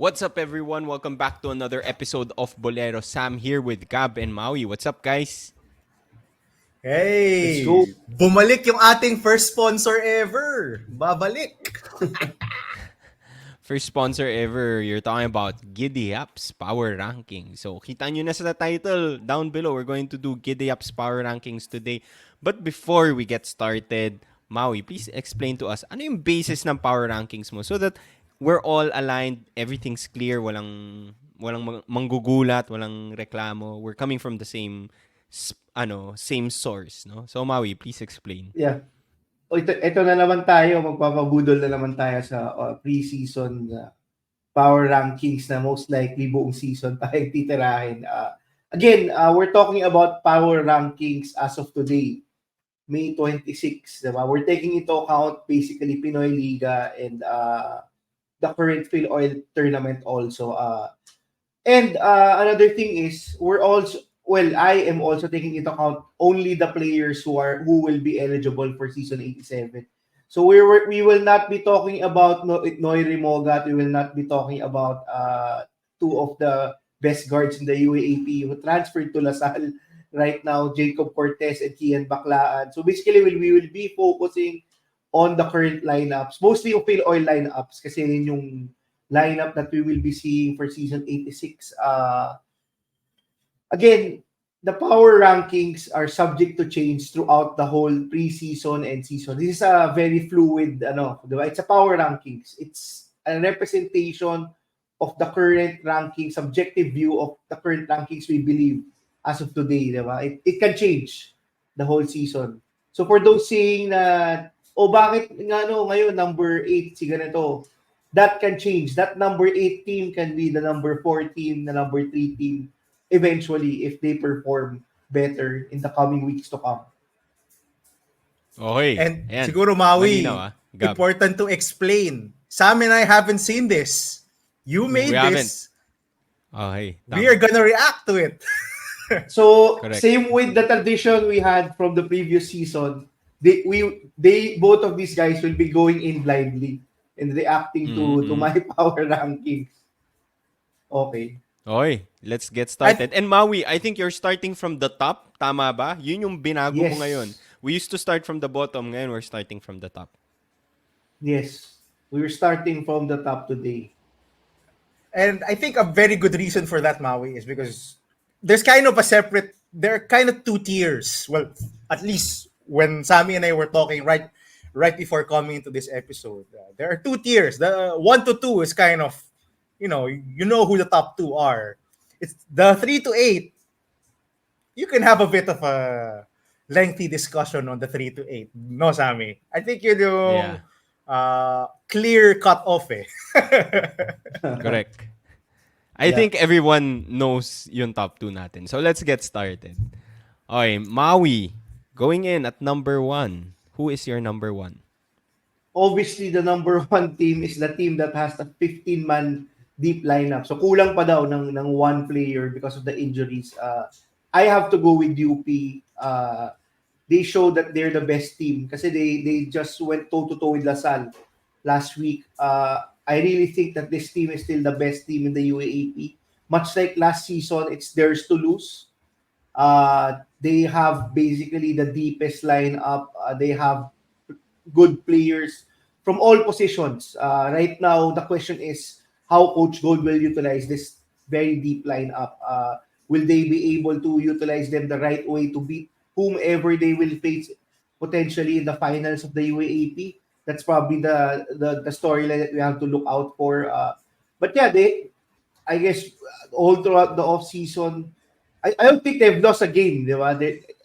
What's up, everyone? Welcome back to another episode of Boleros. Sam here with Gab and Maui. What's up, guys? Let's Hey! go. Bumalik yung ating first sponsor ever. Babalik. First sponsor ever, you're talking about Giddiyap's Power Ranking. So, kita nyo na sa title down below. We're going to do Giddiyap's Power Rankings today. But before we get started, Maui, please explain to us, ano yung basis ng Power Rankings mo so that we're all aligned, everything's clear, walang manggugulat, walang reklamo. We're coming from the same same source, no? So, Maui, please explain. Yeah. Ito na naman tayo, magpapabudol na naman tayo sa preseason power rankings na most likely buong season tayong titirahin. Again, we're talking about power rankings as of today, May 26. Diba? We're taking into account basically Pinoy Liga and the current Filoil tournament also. And another thing is, I am also taking into account only the players who will be eligible for season 87. So we will not be talking about Noy Rimogat. We will not be talking about two of the best guards in the UAAP who transferred to La Salle right now, Jacob Cortez and Kian Baclaan. So basically, we will be focusing on the current lineups, mostly yung Filoil lineups kasi yun yung lineup that we will be seeing for season 86. Again, the power rankings are subject to change throughout the whole preseason and season. This is a very fluid, diba? It's a power rankings. It's a representation of the current rankings, subjective view of the current rankings we believe as of today, diba? It can change the whole season. So for those saying that, bakit ngayon number 8 si ganito, that can change. That number 8 team can be the number 4 team, the number 3 team, eventually if they perform better in the coming weeks to come. Okay. And ayan. siguro, Maui, Malinaw, Gab. important to explain. Sam and I haven't seen this. You made this. Okay. We are gonna react to it. So, Correct. same with the tradition we had from the previous season, both of these guys will be going in blindly and reacting to my power rankings. Okay. Okay, let's get started. And Maui, I think you're starting from the top. Tama ba? Yun yung binago mo ngayon. We used to start from the bottom. Ngayon, we're starting from the top. Yes. We're starting from the top today. And I think a very good reason for that, Maui, is because there are kind of two tiers. Well, at least when Sammy and I were talking right before coming into this episode, there are two tiers. The 1 to 2 is kind of, you know who the top 2 are. It's the 3 to 8. You can have a bit of a lengthy discussion on the 3 to 8. No, Sammy? I think you do clear cut off eh. Correct. I think everyone knows yung top 2 natin. So let's get started. Okay, Maui, going in at number 1. Who is your number 1? Obviously, the number 1 team is the team that has a 15-man deep lineup. So kulang pa daw ng one player because of the injuries. I have to go with UP. They showed that they're the best team kasi they just went toe-to-toe with La Salle last week. I really think that this team is still the best team in the UAAP. Much like last season, it's theirs to lose. They have basically the deepest lineup. They have good players from all positions. Right now, the question is how Coach Gold will utilize this very deep lineup. Will they be able to utilize them the right way to beat whomever they will face potentially in the finals of the UAAP? That's probably the storyline that we have to look out for. But yeah, I guess all throughout the off season, I don't think they've lost a game, di ba?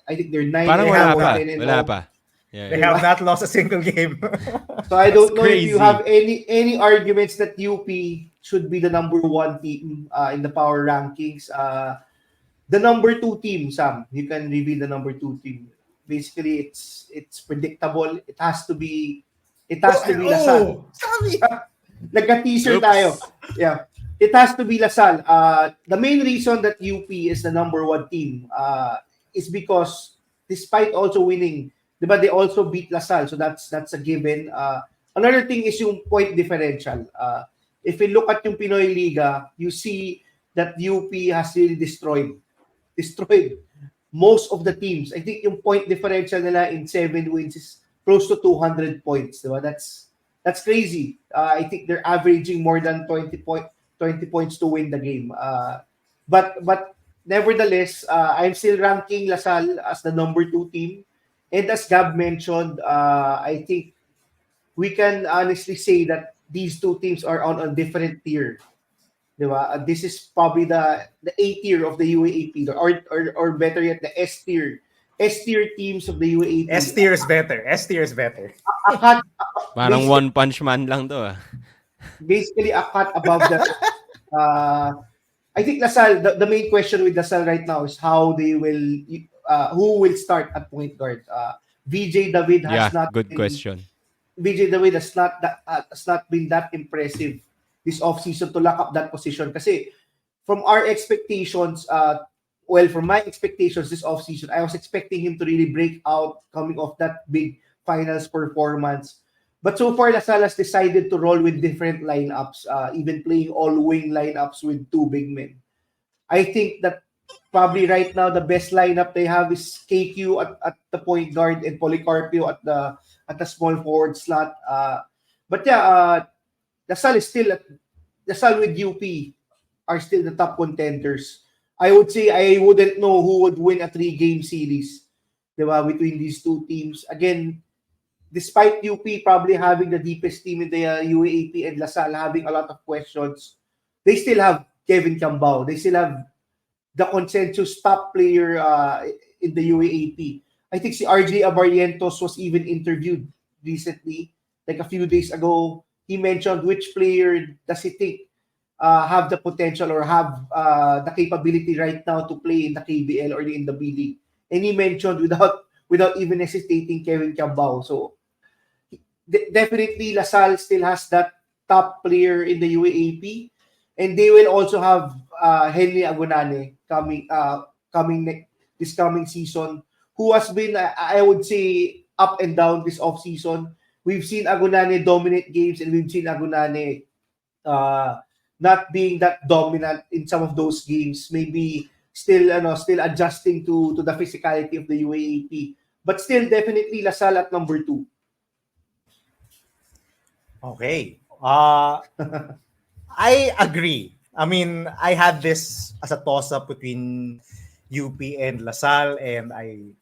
I think they're 9 Parang and wala pa. Yeah, They have not lost a single game. So I don't know crazy. if you have any arguments that UP should be the number 1 team in the power rankings. The number 2 team, Sam, you can reveal the number 2 team. Basically, it's predictable. It has to be La Salle. Sorry. Nagka-teaser tayo. Yeah. It has to be La Salle. The main reason that UP is the number 1 team is because despite also winning, diba, they also beat La Salle. So that's a given. Another thing is yung point differential. if you look at yung Pinoy Liga, you see that UP has really destroyed most of the teams. I think yung point differential nila in 7 wins is close to 200 points. Diba? That's crazy. I think they're averaging more than 20 points to win the game. But nevertheless, I'm still ranking La Salle as the number 2 team. And as Gab mentioned, I think we can honestly say that these two teams are on a different tier. Diba? This is probably the A tier of the UAAP, or better yet, the S tier. S tier teams of the UAAP. S tier is better. S tier is better. A cut, Parang basically, one punch man lang to ah. basically a cut above the. I think La Salle, the main question with La Salle right now is how they will, who will start at point guard. VJ David Yeah, has not good been, question. VJ David has not been that impressive this offseason to lock up that position. Kasi from our expectations, from my expectations this offseason, I was expecting him to really break out coming off that big finals performance. But so far, La Salle has decided to roll with different lineups, even playing all-wing lineups with 2 big men. I think that probably right now the best lineup they have is KQ at the point guard and Policarpio at the small forward slot. But yeah, La Salle is still La Salle with UP are still the top contenders. I would say I wouldn't know who would win a 3-game series, diba, between these two teams. Again, despite UP probably having the deepest team in the UAAP and La Salle having a lot of questions, they still have Kevin Cambao. They still have the consensus top player in the UAAP. I think si RJ Abarrientos was even interviewed recently, like a few days ago. He mentioned which player does he think have the potential or have the capability right now to play in the KBL or in the B League. And he mentioned without even hesitating Kevin Cambao. So definitely La Salle still has that top player in the UAAP, and they will also have Henry Agonane this coming season, who has been, I would say, up and down this off season. We've seen Agonane dominate games, and we've seen Agonane not being that dominant in some of those games. Maybe still adjusting to the physicality of the UAAP, but still definitely La Salle at number 2. Okay. I agree. I mean, I had this as a toss-up between UP and La Salle, and I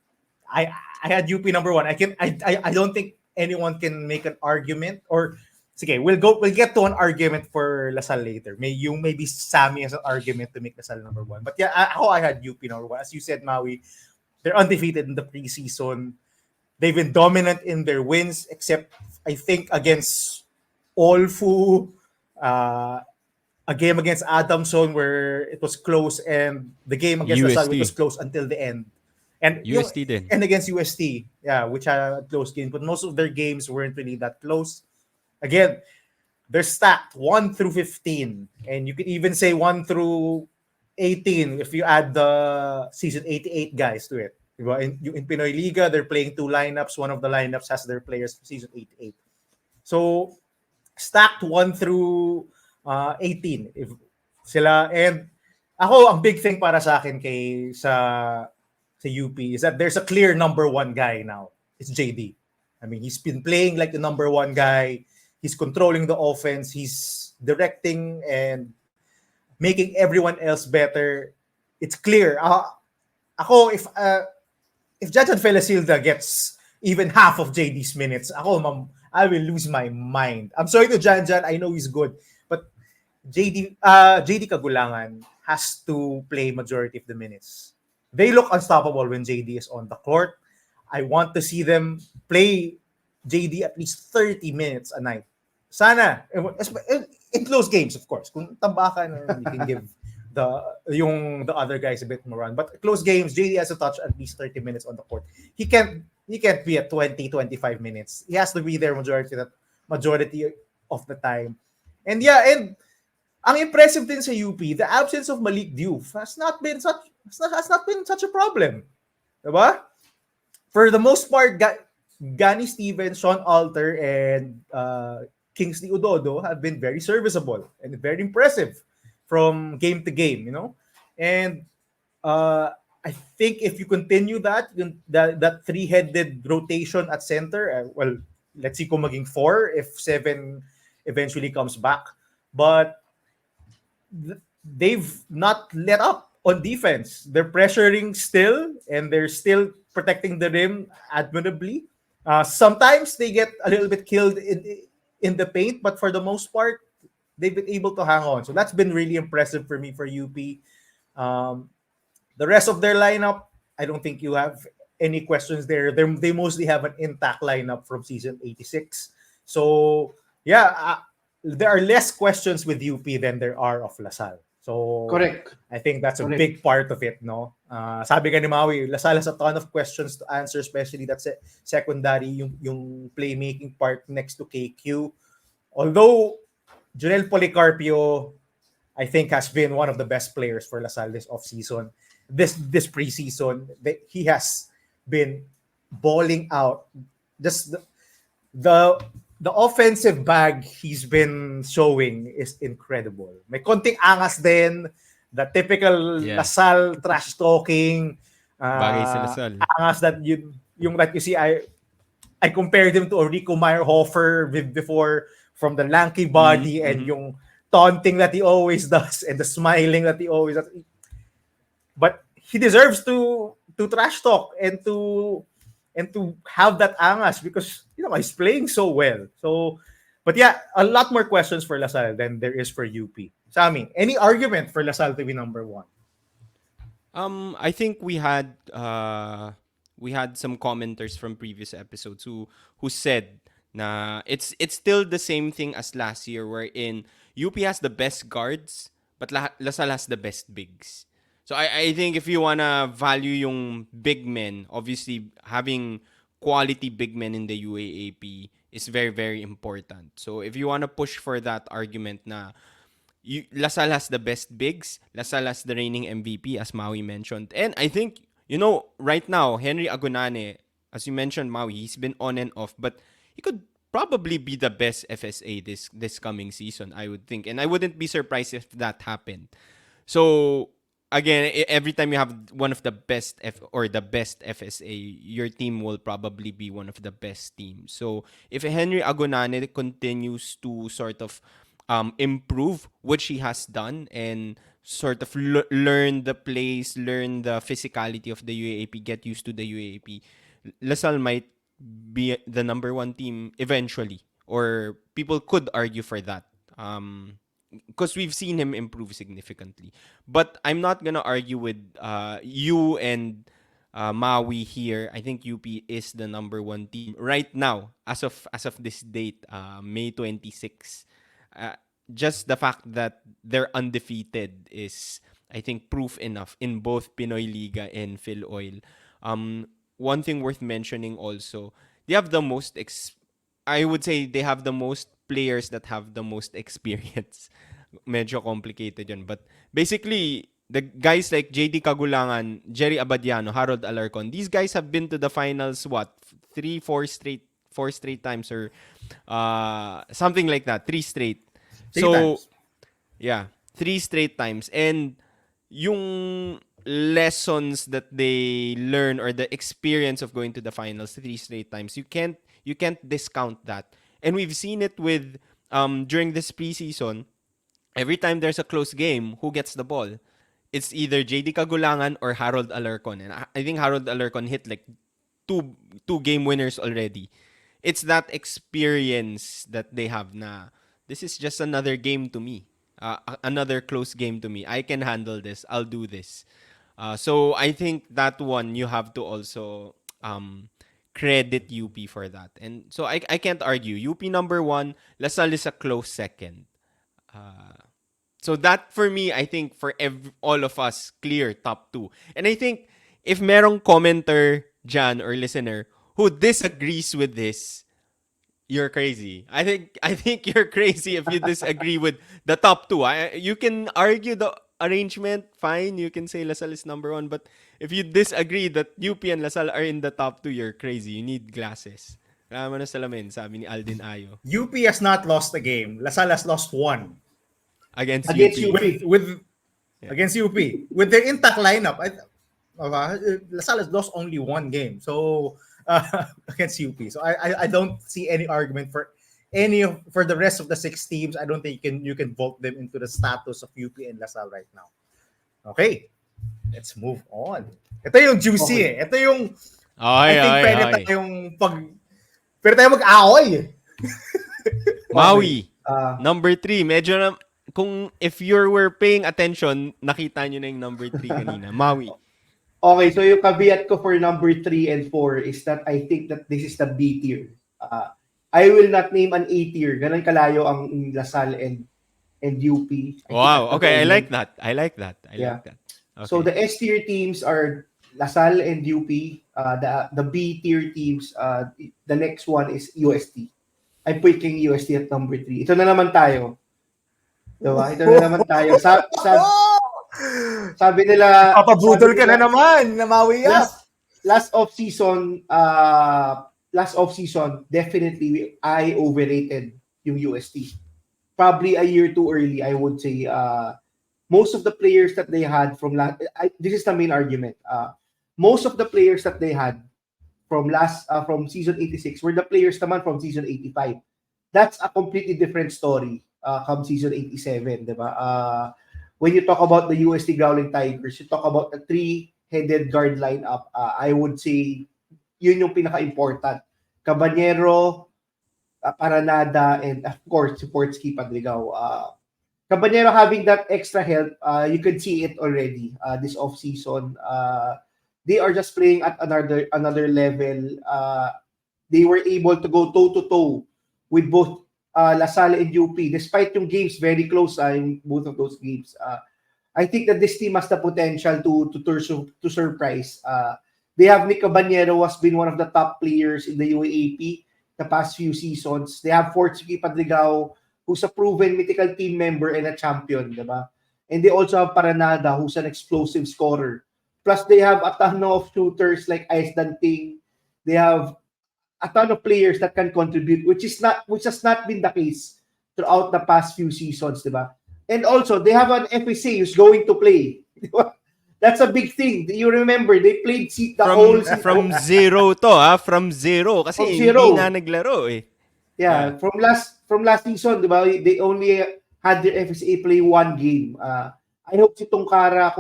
had UP number 1. I don't think anyone can make an argument, or okay, we'll get to an argument for La Salle later. Maybe Sammy has an argument to make La Salle number 1. But yeah, I had UP number 1. As you said, Maui, they're undefeated in the preseason. They've been dominant in their wins, except I think against Olfu, a game against Adamson where it was close, and the game against La Salle, which was UST. close until the end. And UST din. and against UST, yeah, which had a close game, but most of their games weren't really that close. Again, they're stacked 1 through 15, and you could even say 1 through 18 if you add the season 88 guys to it. In Pinoy Liga, they're playing 2 lineups. One of the lineups has their players for season 88. So stacked 1 through 18 if sila. And ako, ang big thing para sa akin sa UP is that there's a clear number 1 guy now. It's JD. I mean, he's been playing like the number 1 guy. He's controlling the offense. He's directing and making everyone else better. It's clear. Ako, if Jajan Felasilda gets even half of JD's minutes, I will lose my mind. I'm sorry to Jan. I know he's good, but JD Kagulangan has to play majority of the minutes. They look unstoppable when JD is on the court. I want to see them play JD at least 30 minutes a night. Sana, in close games, of course. Kung tambakan, you can give the other guys a bit more run. But close games, JD has to touch at least 30 minutes on the court. He can't be at 20-25 minutes. He has to be there majority of the time. And yeah, and ang impressive din sa UP, the absence of Malik Diouf has not been such a problem. Diba? For the most part, Gani Stevens, Sean Alter, and Kingsley Udodo have been very serviceable and very impressive from game to game, And uh, I think if you continue that three-headed rotation at center, well, let's see kung maging four if seven eventually comes back. But they've not let up on defense. They're pressuring still, and they're still protecting the rim admirably. Sometimes they get a little bit killed in the paint, but for the most part, they've been able to hang on. So that's been really impressive for me for UP. Um, the rest of their lineup, I don't think you have any questions there. They mostly have an intact lineup from season 86. So, yeah, there are less questions with UP than there are of La Salle. So, Correct. I think that's a Correct. big part of it, no? Sabi ka ni Maui, La Salle has a ton of questions to answer, especially that secondary, yung playmaking part next to KQ. Although, Junel Policarpio, I think, has been one of the best players for La Salle this offseason. This preseason, he has been balling out. Just the the offensive bag he's been showing is incredible. May konting angas din, the typical Yeah. La Salle trash talking, Bagay sa Lasal. angas that you see. I compared him to Rico Meyerhofer before, from the lanky body and yung taunting that he always does and the smiling that he always does. But he deserves to trash talk and to have that angas because he's playing so well. So, but yeah, a lot more questions for La Salle than there is for UP. Sammy, any argument for La Salle to be number one? I think we had some commenters from previous episodes who said na it's still the same thing as last year, wherein UP has the best guards but La Salle has the best bigs. So I think if you wanna value yung big men, obviously having quality big men in the UAAP is very, very important. So if you wanna push for that argument na La Salle has the best bigs, La Salle has the reigning MVP, as Maui mentioned. And I think, right now, Henry Agonane, as you mentioned, Maui, he's been on and off, but he could probably be the best FSA this coming season, I would think. And I wouldn't be surprised if that happened. So, again, every time you have one of the best or the best FSA, your team will probably be one of the best teams. So, if Henry Agonane continues to sort of improve, which he has done, and sort of learn the plays, learn the physicality of the UAAP, get used to the UAAP, LaSalle might be the number one team eventually, or people could argue for that. Because we've seen him improve significantly. But I'm not gonna argue with you and Maui here. I think UP is the number one team right now, as of this date, May 26. Just the fact that they're undefeated is, I think, proof enough in both Pinoy Liga and Filoil. One thing worth mentioning also, they have the most I would say they have the most players that have the most experience. Medyo complicated yun. But basically, the guys like JD Kagulangan, Jerry Abadiano, Harold Alarcon, these guys have been to the finals, what, 4 straight times, or something like that, 3 straight. Three So, times. yeah, 3 straight times. And yung lessons that they learn, or the experience of going to the finals 3 straight times, you can't discount that. And we've seen it with during this preseason. Every time there's a close game, who gets the ball? It's either JD Kagulangan or Harold Alarcon. And I think Harold Alarcon hit like two game winners already. It's that experience that they have na this is just another game to me. Another close game to me. I can handle this. I'll do this. So I think that one, you have to also credit UP for that. And so I can't argue. UP number one, La Salle is a close second. So that for me, I think for all of us, clear top two. And I think if merong commenter dyan or listener who disagrees with this, you're crazy. I think you're crazy if you disagree with the top two. You can argue the arrangement, fine. You can say La Salle is number one. But if you disagree that UP and La Salle are in the top two, you're crazy. You need glasses. Kailangan mo na salamin, sabi ni Aldin Ayo. UP has not lost a game. La Salle has lost one. Against Against UP. UP. With Yeah. against UP. With their intact lineup, La Salle has lost only one game. So against UP. So I don't see any argument for the rest of the 6 teams. I don't think you can vote them into the status of UP and La Salle right now. Okay. Let's move on. Ito yung juicy Okay. Ito yung Okay, I think okay, pwede tayo mag-away. Maui, Ah, number 3. Medyo na, if you were paying attention, nakita nyo na yung number 3 kanina. Maui. okay, so yung caveat ko for number 3 and 4 is that I think that this is the B tier. I will not name an A tier. Ganun kalayo ang La Salle and UP. Wow, okay, I like that. that. I like that. Yeah. Okay. So the S tier teams are La Salle and UP. The B tier teams, the next one is UST. I'm picking UST at number 3. Ito na naman tayo. Diba? Ito na naman tayo. Sabi nila... Papabudol sabi ka na nila, naman, namawi up. last off season, definitely I overrated yung UST. Probably a year too early, I would say. Most of the players that they had this is the main argument. Most of the players that they had from season 86 were the players naman from season 85. That's a completely different story come season 87, diba? When you talk about the UST Growling Tigers, you talk about the 3-headed guard lineup. I would say yun yung pinaka-important. Caballero, Paranada, and of course, Sportsky Padrigaw. Caballero having that extra help, you could see it already this off-season. They are just playing at another level. They were able to go toe-to-toe with both La Salle and UP, despite yung games very close in both of those games. I think that this team has the potential to surprise. They have Nick Caballero, who has been one of the top players in the UAAP the past few seasons. They have Sportsky Padrigaw, who's a proven mythical team member and a champion, diba? And they also have Paranada, who's an explosive scorer. Plus, they have a ton of shooters like Ice Danting. They have a ton of players that can contribute, which has not been the case throughout the past few seasons, diba? And also, they have an FSA who's going to play. Diba? That's a big thing. You remember, they played the whole season. From zero to, From zero. Kasi From zero. hindi nga naglaro, eh. Yeah, from last season, diba? They only had their FSA play one game. I hope si Tungkara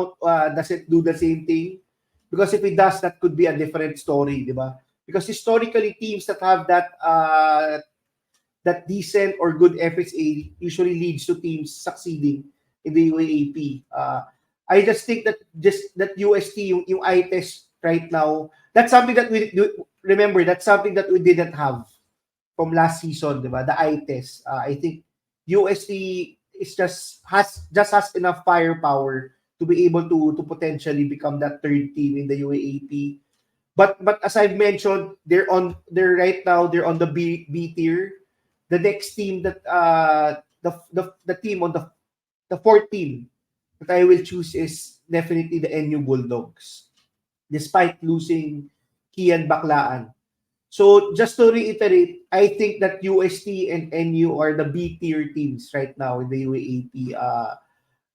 doesn't do the same thing, because if it does, that could be a different story, diba? Because historically, teams that have that decent or good FSA usually leads to teams succeeding in the UAAP. I just think that UST yung eye test right now, that's something that that's something that we didn't have from last season, diba? The eye test. I think UST has enough firepower to be able to potentially become that third team in the UAAP. But as I've mentioned, they're right now on the B tier. The next team that the team on the fourth team that I will choose is definitely the NU Bulldogs, despite losing Kian Baklaan. So just to reiterate, I think that UST and NU are the B tier teams right now in the UAAP.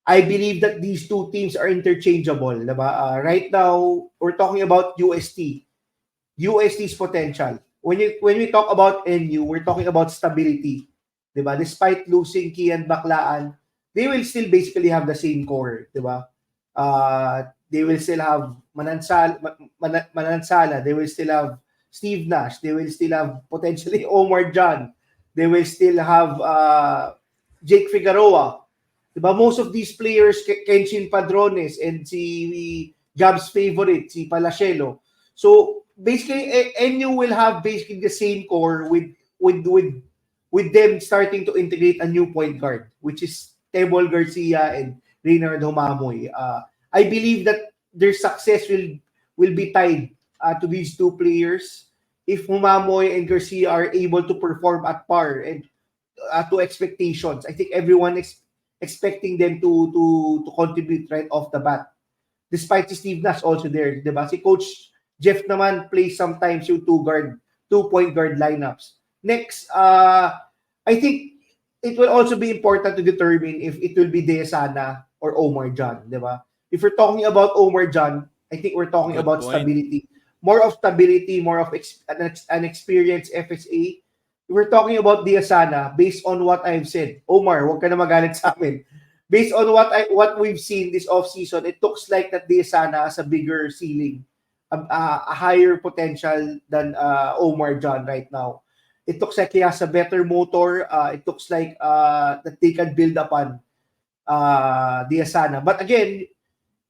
I believe that these two teams are interchangeable. Diba? Right now, we're talking about UST. UST's potential. When we talk about NU, we're talking about stability. Diba? Despite losing Kian Baklaan, they will still basically have the same core. Diba? They will still have Manansala. They will still have Steve Nash. They will still have potentially Omar John. They will still have Jake Figueroa. Diba? Most of these players, Kenshin Padrones and si Gab's favorite, si Palacelo. So basically, NU will have basically the same core with them starting to integrate a new point guard, which is Tebol Garcia and Reynard Humamoy. I believe that their success will be tied to these two players. If Humamoy and Garcia are able to perform at par and to expectations, I think everyone is expecting them to contribute right off the bat. Despite si Steve Nash also there, diba? Si Coach Jeff naman plays sometimes yung two guard two point guard lineups. Next, I think it will also be important to determine if it will be Deasana or Omar John, di ba? If we're talking about Omar John, I think we're talking Good about point. stability. More of stability, more of an experienced FSA. We're talking about Deasana based on what I've said. Omar, huwag ka na magalit sa amin. Based on what we've seen this offseason, it looks like that Deasana has a bigger ceiling, a higher potential than Omar John right now. It looks like he has a better motor. It looks like that they can build upon Deasana. But again,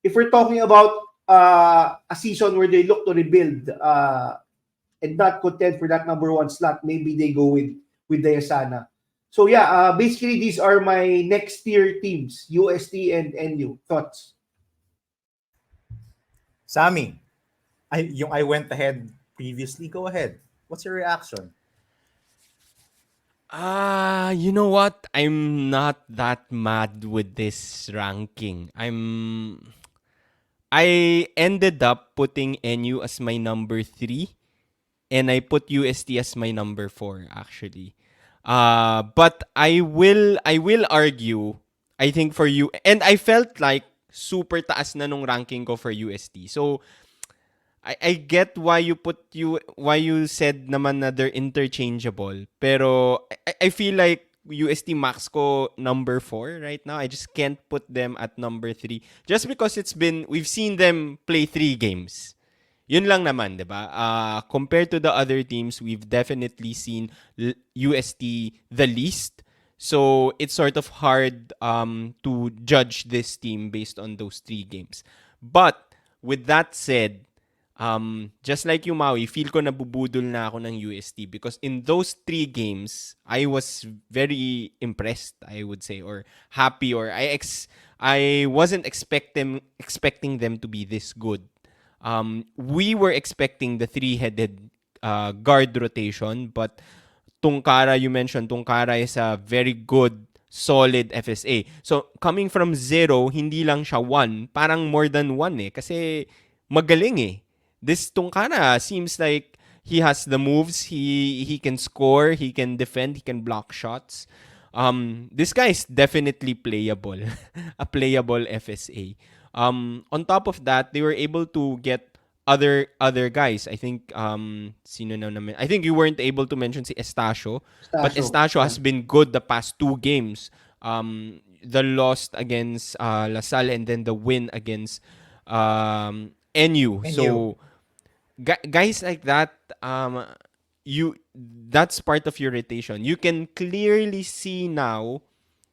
if we're talking about a season where they look to rebuild and not contend for that number one slot, maybe they go with Deasana. So yeah, basically these are my next tier teams, UST and NU. Thoughts? Sammy, I went ahead previously. Go ahead. What's your reaction? You know what? I'm not that mad with this ranking. I ended up putting NU as my number 3 and I put UST as my number 4 actually. But I will argue I think for you and I felt like super taas na nung ranking ko for UST. So I get why you said naman na they're interchangeable. Pero I feel like UST max ko number 4 right now. I just can't put them at number 3 just because we've seen them play 3 games. Yun lang naman, 'di ba? Compared to the other teams, we've definitely seen UST the least. So it's sort of hard to judge this team based on those 3 games. But with that said, just like you, Maui, feel ko nabubudol na ako ng UST because in those 3 games, I was very impressed, I would say, or happy, or I wasn't expecting them to be this good. We were expecting the three-headed guard rotation, but you mentioned Tungkara is a very good, solid FSA. So, coming from 0, hindi lang siya 1, parang more than 1 eh. Kasi magaling eh. This Tungkara seems like he has the moves, he can score, he can defend, he can block shots. This guy is definitely playable. A playable FSA. On top of that, they were able to get other guys. I think sino na naman. I think you weren't able to mention si Estacio, but Stasio. Estacio Yeah. has been good the past 2 games. The loss against La Salle and then the win against NU. NU. So guys like that, you that's part of your rotation. You can clearly see now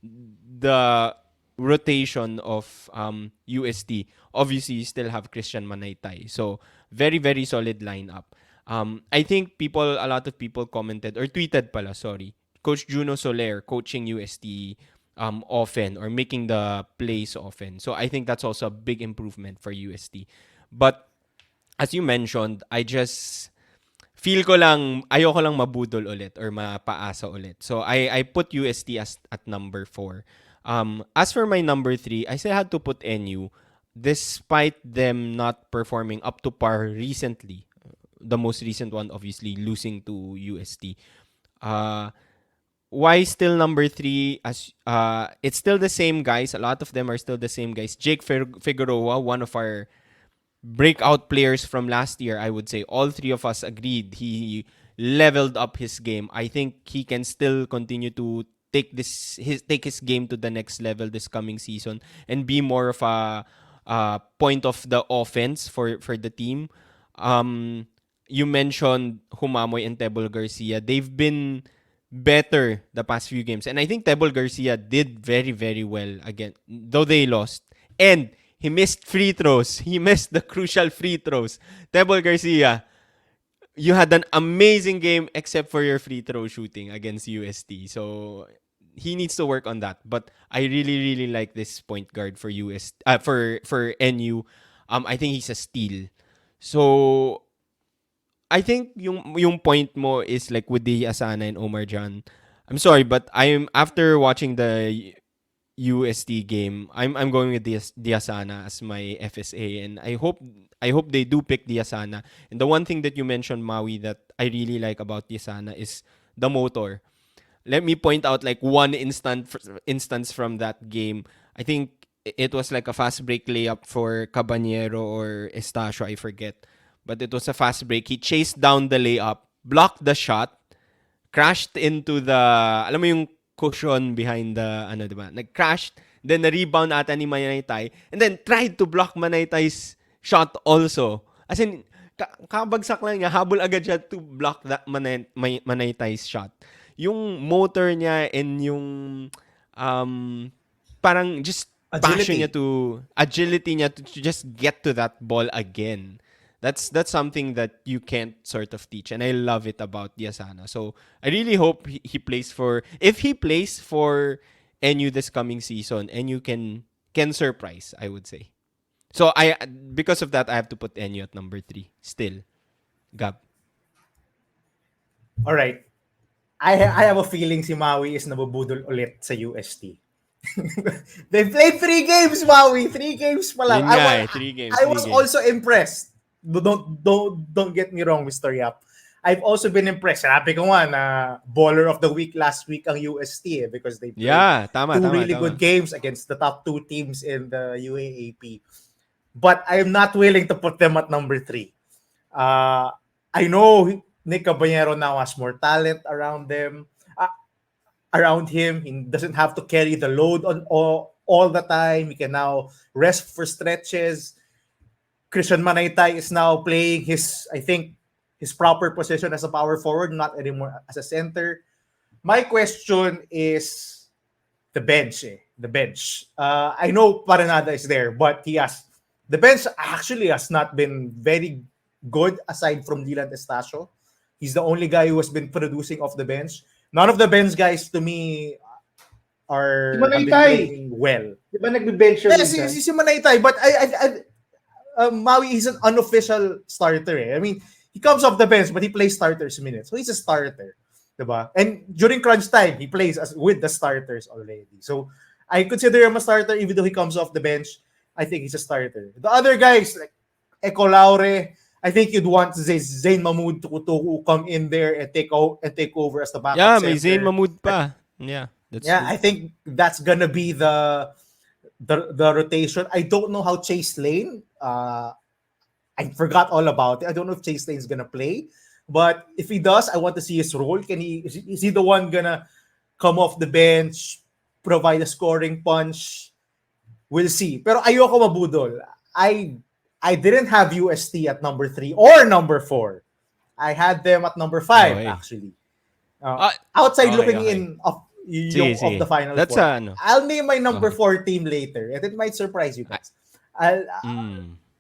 the rotation of UST. Obviously, you still have Christian Manaytay. So, very, very solid lineup. I think a lot of people commented or tweeted pala, sorry, Coach Juno Soler coaching UST often or making the plays often. So, I think that's also a big improvement for UST. But, as you mentioned, I just feel ko lang, ayoko lang mabudol ulit or mapaasa ulit. So, I put UST at number 4. As for my number 3, I still had to put NU despite them not performing up to par recently. The most recent one, obviously, losing to UST. Why still number 3? It's still the same guys. A lot of them are still the same guys. Jake Figueroa, one of our breakout players from last year, I would say. All 3 of us agreed he leveled up his game. I think he can still continue to take his game to the next level this coming season and be more of a point of the offense for the team. You mentioned Humamoy and Tebol Garcia. They've been better the past few games. And I think Tebol Garcia did very, very well again, though they lost. And he missed free throws. He missed the crucial free throws. Tebol Garcia, you had an amazing game except for your free throw shooting against UST. So he needs to work on that. But I really, really like this point guard for for NU. I think he's a steal. So I think yung point mo is like with the Asana and Omar Jan. I'm sorry, but I'm after watching the UST game, I'm going with Diasana as my FSA, and I hope they do pick Diasana. And the one thing that you mentioned, Maui, that I really like about Diasana is the motor. Let me point out like one instance from that game. I think it was like a fast break layup for Cabanero or Estacio, I forget. But it was a fast break. He chased down the layup, blocked the shot, crashed into the, alam mo yung cushion behind the, ano diba? Nag-crashed, then na-rebound ata ni Manaytay, and then tried to block Manaytay's shot also. As in, kabagsak lang niya, habol agad siya to block that Manaytay's shot. Yung motor niya and yung parang just passion niya to, agility niya to just get to that ball again. That's something that you can't sort of teach, and I love it about Diasana. So I really hope he plays for, if he plays for NU this coming season, NU can surprise, I would say. So because of that, I have to put NU at number 3 still. Gab. All right. I have a feeling si Maui is nabubudol ulit sa UST. They played 3 games, Maui. 3 games pa lang. Yun nga eh, 3 games. I 3 was games. also impressed. Don't get me wrong, Mr. Yap. I've also been impressed. Sabi ko nga na baller of the week last week ang UST because they played tama, two tama, really tama. good games against the top 2 teams in the UAAP. But I'm not willing to put them at number 3. I know Nick Caballero now has more talent around them, around him. He doesn't have to carry the load on all the time. He can now rest for stretches. Christian Manaytay is now playing his proper position as a power forward, not anymore as a center. My question is the bench. The bench. I know Paranada is there, but the bench actually has not been very good aside from Dylan Estacio. He's the only guy who has been producing off the bench. None of the bench guys to me have been playing well. Di ba nagbe-bench siya Yes, minsan? si Manaytay, but Maui is an unofficial starter. I mean, he comes off the bench, but he plays starters minutes. So he's a starter. Diba? And during crunch time, he plays with the starters already. So I consider him a starter even though he comes off the bench. I think he's a starter. The other guys, like Ecolaure, I think you'd want Zayn Mahmoud to come in there and take over as the backup Yeah, center. may Zayn Mahmoud pa. That's true. I think that's gonna be the rotation. I don't know how Chase Lane. I forgot all about it. I don't know if Chase Lane is gonna play, but if he does, I want to see his role. Is he the one gonna come off the bench, provide a scoring punch? We'll see. Pero ayoko mabudol. I didn't have UST at number 3 or number 4. I had them at number 5 Okay. actually. Outside looking in of the final That's four. I'll name my number 4 team later, and it might surprise you guys.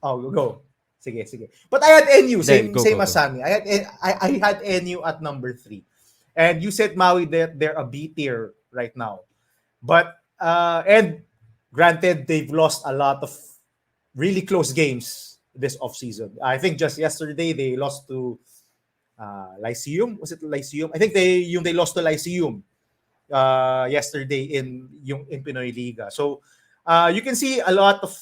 Go. Sige. But I had NU, same as Sammy. I had NU at number 3. And you said, Maui, that they're a B tier right now. But and granted, they've lost a lot of really close games this offseason. I think just yesterday they lost to Lyceum. Was it Lyceum? I think they lost to Lyceum yesterday in Pinoy Liga. So you can see a lot of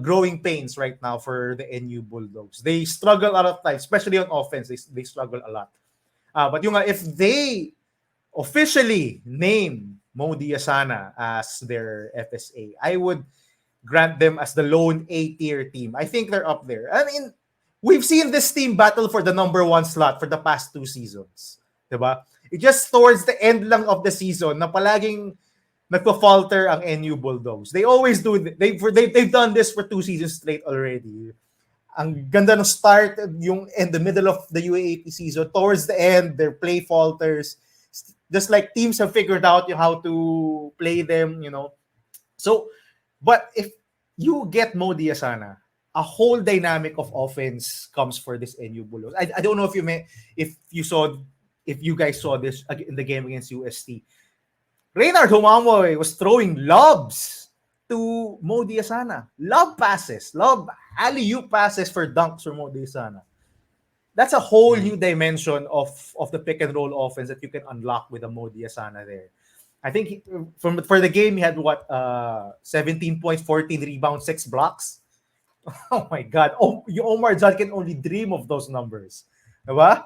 growing pains right now for the NU Bulldogs. They struggle a lot of times, especially on offense. They struggle a lot. But if they officially name Mo Diasana as their FSA, I would grant them as the lone A-tier team. I think they're up there. I mean, we've seen this team battle for the number 1 slot for the past 2 seasons. Diba? It just towards the end lang of the season na palaging nagpa-falter ang NU Bulldogs. They always do. They've done this for 2 seasons straight already. Ang ganda ng start, yung in the middle of the UAAP season. Towards the end, their play falters. Just like teams have figured out how to play them, So, but if you get Mo Diasana, a whole dynamic of offense comes for this NU Bulldogs. I don't know if you guys saw this in the game against UST. Reynard Humamoy was throwing lobs to Mo Diasana. Lob passes. Alley-oop passes for dunks for Mo Diasana. That's a whole new dimension of the pick and roll offense that you can unlock with a Mo Diasana there. I think for the game he had what 17 points, 14 rebounds, 6 blocks. Oh my God! Oh, yung Omar Jan can only dream of those numbers, diba?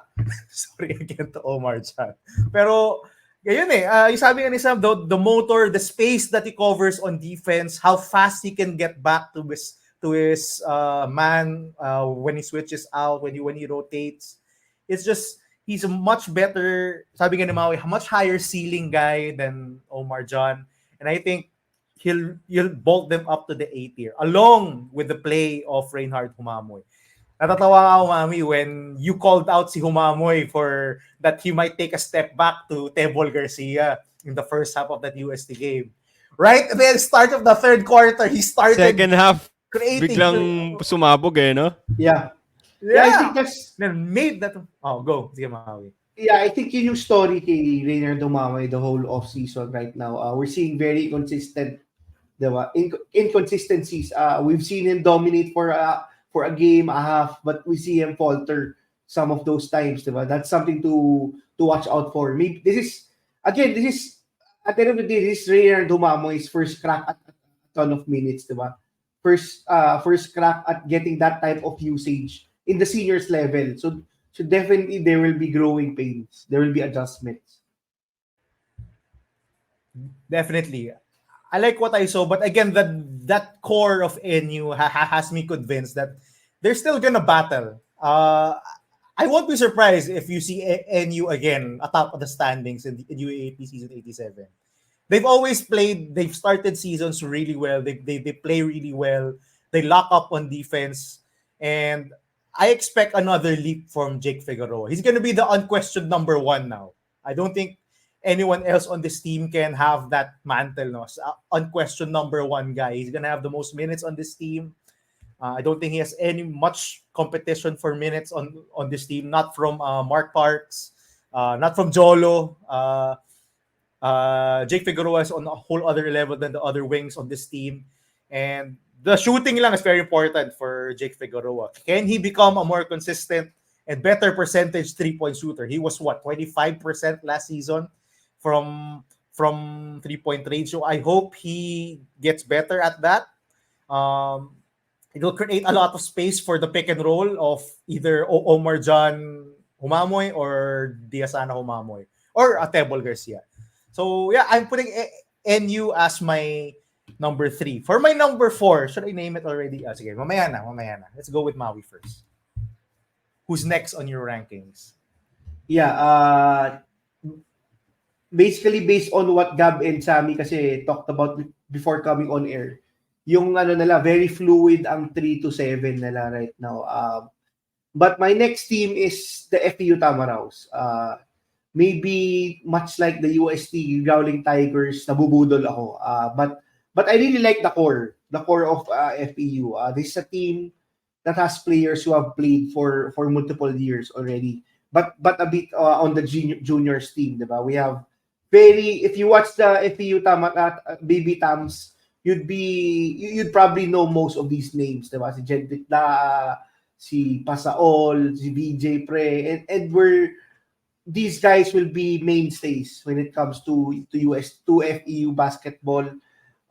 Sorry again to Omar Jan. Pero yun yung sabi nga ni Sam, the motor, the space that he covers on defense, how fast he can get back to his man when he switches out, when he rotates. It's just he's a much better, sabi nga ni Maui, a much higher ceiling guy than Omar Jan. And I think he'll bulk them up to the A tier along with the play of Reinhard Humamoy. Natatawa ako, Mami, when you called out si Humamoy for that he might take a step back to Tebol Garcia in the first half of that UST game. Right at the start of the third quarter, he started Second half, creating. biglang sumabog no? Yeah. Yeah. I think that's... Then made that... Oh, go. Sige, Maui. Yeah, I think yun yung story kay Reynard Dumamay the whole off-season right now. We're seeing very consistent, diba? Inconsistencies. We've seen him dominate for a game, a half, but we see him falter some of those times, diba? That's something to watch out for. Maybe this is at the end of the day, this is Reynard Dumamoy's first crack at a ton of minutes, diba? First crack at getting that type of usage in the seniors level. So definitely there will be growing pains. There will be adjustments. Definitely. I like what I saw, but again, that core of NU has me convinced that they're still gonna battle. I won't be surprised if you see NU again atop of the standings in UAAP season 87. They've started seasons really well. They play really well. They lock up on defense, and I expect another leap from Jake Figueroa. He's gonna be the unquestioned number one now. I don't think anyone else on this team can have that mantle. No, unquestioned number one guy. He's gonna have the most minutes on this team. I don't think he has any much competition for minutes on this team. Not from Mark Parks, not from Jolo. Jake Figueroa is on a whole other level than the other wings on this team, and the shooting lang is very important for Jake Figueroa. Can he become a more consistent and better percentage 3-point shooter? He was 25% last season from 3-point range. So I hope he gets better at that. It will create a lot of space for the pick and roll of either Omar Jan Humamoy or Diasana Humamoy or Tebol Garcia. So yeah, I'm putting NU as my number 3. For my number 4, should I name it already? Sige, mamaya na. Let's go with Maui first. Who's next on your rankings? Yeah, basically based on what Gab and Sammy kasi talked about before coming on air, yung nila, very fluid ang 3 to 7 nila right now. But my next team is the FEU Tamaraws. Maybe much like the UST Growling Tigers, nabubudol ako. But I really like the core of FEU. This is a team that has players who have played for multiple years already. But a bit on the juniors team, diba? We have if you watch the FEU Baby Tams, you'd probably know most of these names, diba? Si Jedrick Da, si Pasaol, si BJ Pre, and these guys will be mainstays when it comes to FEU basketball.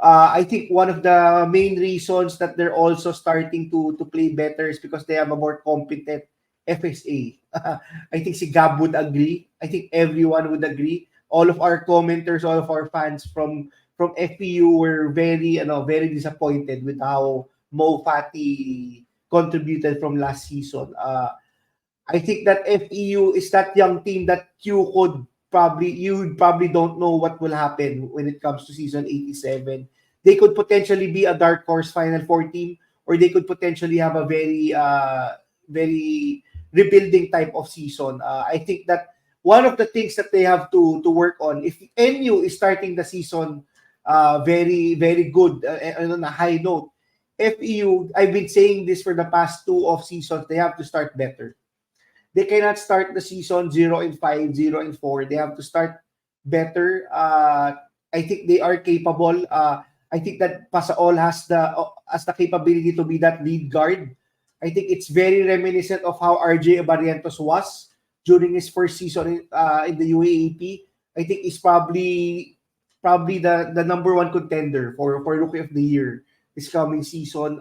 I think one of the main reasons that they're also starting to play better is because they have a more competent FSA. I think si Gab would agree. I think everyone would agree. All of our commenters, all of our fans from FEU were very disappointed with how Mo Fati contributed from last season. I think that FEU is that young team that you probably don't know what will happen when it comes to season 87. They could potentially be a dark horse Final Four team, or they could potentially have a very rebuilding type of season. I think that one of the things that they have to work on, if NU is starting the season very, very good and on a high note, FEU, I've been saying this for the past 2 off seasons, they have to start better. They cannot start the season 0-5, 0-4. They have to start better. I think they are capable. I think that Pasaol has the capability to be that lead guard. I think it's very reminiscent of how RJ Barrientos was during his first season in the UAAP. I think he's probably probably the number one contender for Rookie of the Year this coming season.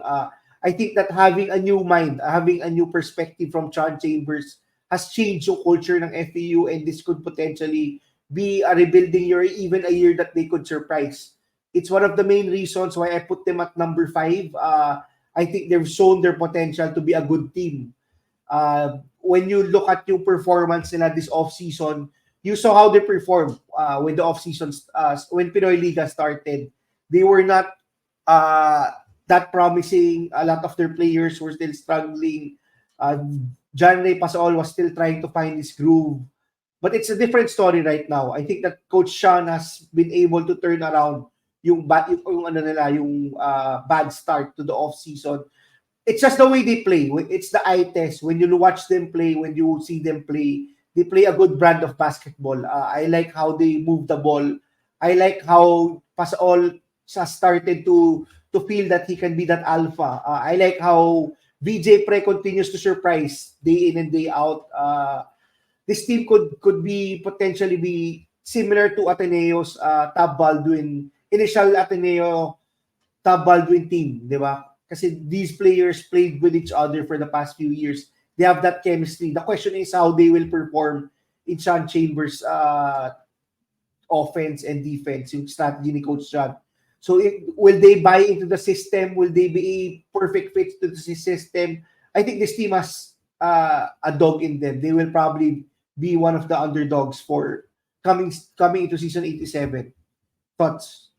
I think that having a new mind, having a new perspective from John Chambers has changed yung culture ng FEU, and this could potentially be a rebuilding year, even a year that they could surprise. It's one of the main reasons why I put them at number 5. I think they've shown their potential to be a good team. When you look at yung performance nila this off-season, you saw how they performed when the off-season, when Pinoy Liga started. They were not that promising. A lot of their players were still struggling. John Ray Pasaol was still trying to find his groove. But it's a different story right now. I think that Coach Sean has been able to turn around yung bad start to the off-season. It's just the way they play. It's the eye test. When you watch them play, when you see them play, they play a good brand of basketball. I like how they move the ball. I like how Pasaol has started to feel that he can be that alpha. I like how VJ Pre continues to surprise day in and day out. This team could be potentially be similar to Ateneo's Tab Baldwin, initial Ateneo Tab Baldwin team, di ba? Kasi these players played with each other for the past few years. They have that chemistry. The question is how they will perform in Sean Chambers' offense and defense, yung strategy ni Coach John. So will they buy into the system? Will they be a perfect fit to the system? I think this team has a dog in them. They will probably be one of the underdogs for coming into season 87. Thoughts?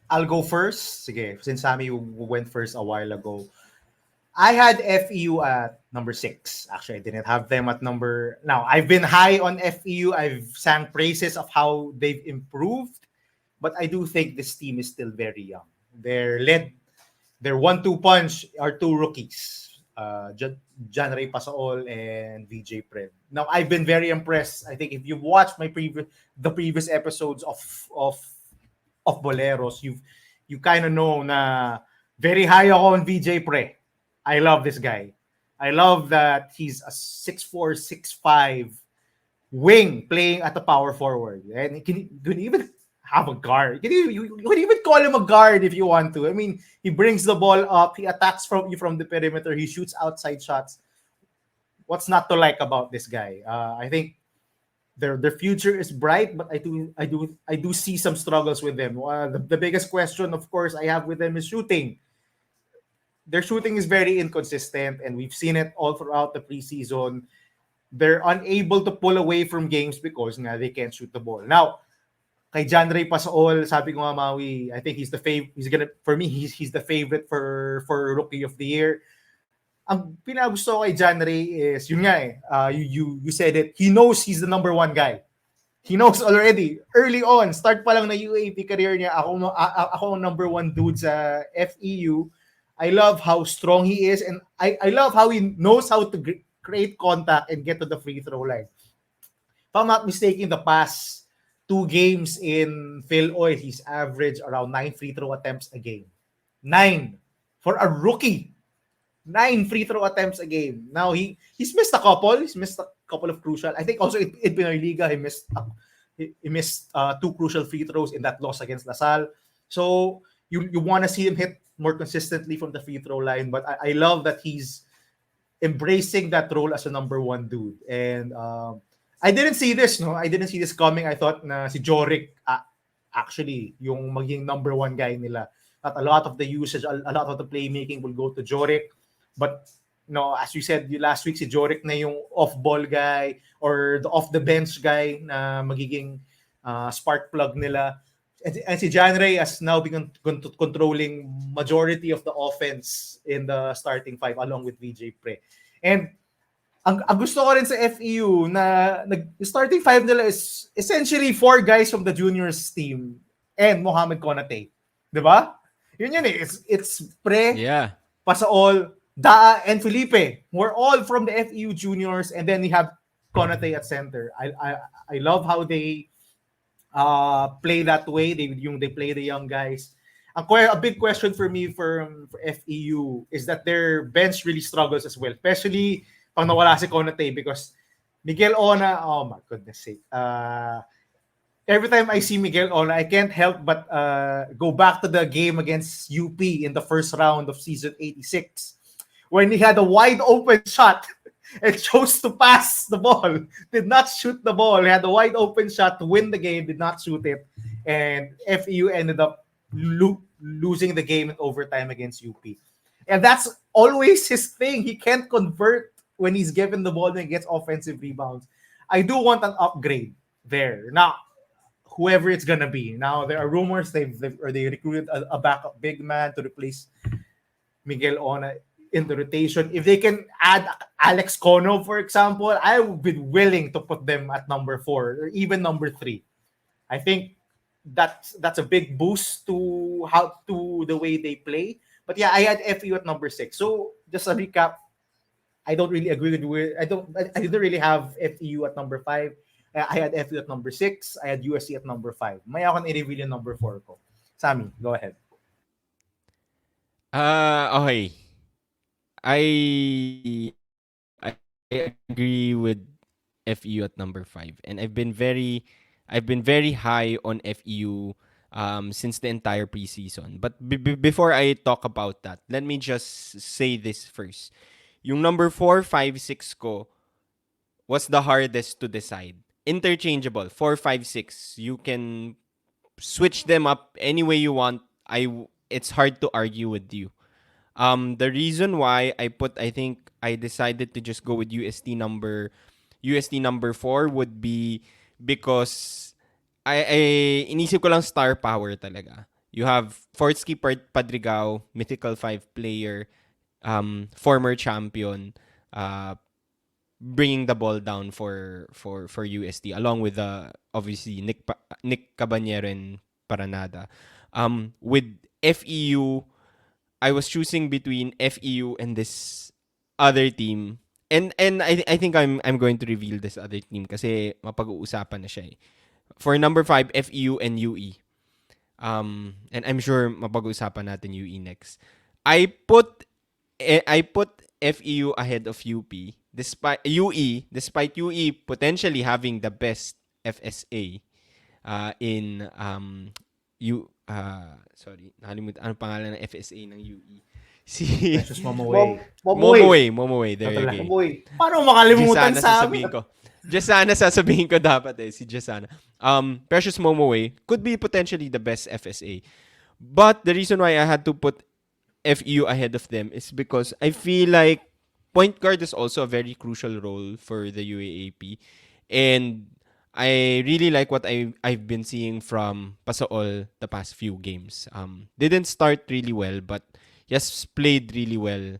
I'll go first. Sige, since Sammy went first a while ago. I had FEU at number 6. Actually, I didn't have them at number... Now, I've been high on FEU. I've sang praises of how they've improved. But I do think this team is still very young. Their 1-2 punch are 2 rookies. John Ray Pasaol and VJ Pred. Now, I've been very impressed. I think if you've watched the previous episodes of Boleros, you kind of know na very high ako on VJ Pre. I love this guy. I love that he's a 6'4", 6'5" wing playing at the power forward. And he can even have a guard. You could even call him a guard if you want to. I mean, he brings the ball up. He attacks from the perimeter. He shoots outside shots. What's not to like about this guy? I think their future is bright, but I do see some struggles with them. The biggest question, of course, I have with them is shooting. Their shooting is very inconsistent, and we've seen it all throughout the preseason. They're unable to pull away from games because they can't shoot the ball. Now, kay John Ray Pasaol, sabi ko nga, Maui, I think he's the favorite for Rookie of the Year. Ang pinagusto ko kay John Ray is, yun nga you said it, he knows he's the number 1 guy. He knows already, early on, start pa lang na UAAP career niya, ako ang number 1 dude sa FEU. I love how strong he is, and I love how he knows how to create contact and get to the free throw line. If I'm not mistaken, the past 2 games in Filoil, he's averaged around 9 free throw attempts a game. 9 for a rookie. 9 free throw attempts a game. Now he's missed a couple. He's missed a couple of crucial. I think also in Pinoy Liga he missed 2 crucial free throws in that loss against La Salle. So you want to see him hit more consistently from the free throw line. But I love that he's embracing that role as a number 1 dude. And I didn't see this, no? I didn't see this coming. I thought na si Joric actually yung maging number 1 guy nila. That a lot of the usage, a lot of the playmaking will go to Joric. But no, as you said last week, si Joric na yung off-ball guy or the off-the-bench guy na magiging spark plug nila. And si John Ray has now begun controlling majority of the offense in the starting 5 along with VJ Pre. And ang gusto ko rin sa FEU na starting 5 nila is essentially 4 guys from the juniors team and Mohamed Konate. Diba? Yun eh. It's Pre, Pasaol, Daa, and Felipe. We're all from the FEU juniors, and then we have Konate at center. I love how they play that way. They play the young guys. A big question for me for FEU is that their bench really struggles as well, especially pag nawala si Konate, because Miguel Ona, oh my goodness sake, every time I see Miguel Ona, I can't help but go back to the game against UP in the first round of season 86 when he had a wide open shot and chose to pass the ball, did not shoot the ball. He had a wide open shot to win the game, did not shoot it, and FEU ended up losing the game in overtime against UP. And that's always his thing. He can't convert when he's given the ball and he gets offensive rebounds. I do want an upgrade there. Now, whoever it's gonna be. Now there are rumors they recruited a backup big man to replace Miguel Ona in the rotation. If they can add Alex Cono, for example, I would be willing to put them at number 4 or even number 3. I think that's a big boost to the way they play. But yeah, I had FEU at number 6. So just a recap, I don't really agree with I didn't really have FEU at number 5. I had FEU at number 6. I had USC at number 5. May ako i-reveal yung number 4 ko. Sammy, go ahead. Okay. I agree with FEU at number 5, and I've been very high on FEU since the entire preseason. But before I talk about that, let me just say this first. Yung number 4, 5, 6 ko was the hardest to decide. Interchangeable, 4, 5, 6. You can switch them up any way you want. It's hard to argue with you. The reason why I think I decided to just go with UST number 4 would be because I inisip ko lang star power talaga. You have Fortsky Padrigao, mythical 5 player, former champion, bringing the ball down for UST along with obviously Nick Caballero and Paranada. With FEU, I was choosing between FEU and this other team. And I think I'm going to reveal this other team kasi mapag-uusapan na siya eh. For number 5, FEU and UE. And I'm sure mapag-uusapan natin UE next. I put FEU ahead of UP despite UE potentially having the best FSA in sorry, nakalimutan ano pangalan ng FSA ng UE. Si Precious Momoway. Momoway. There you go. Momoway. Paano makalimutan sa sasabihin ko. Jasana sasabihin ko dapat eh. Si Jasana. Precious Momoway could be potentially the best FSA. But the reason why I had to put FEU ahead of them is because I feel like point guard is also a very crucial role for the UAAP. And I really like what I've been seeing from Pasaol the past few games. Didn't start really well, but he has played really well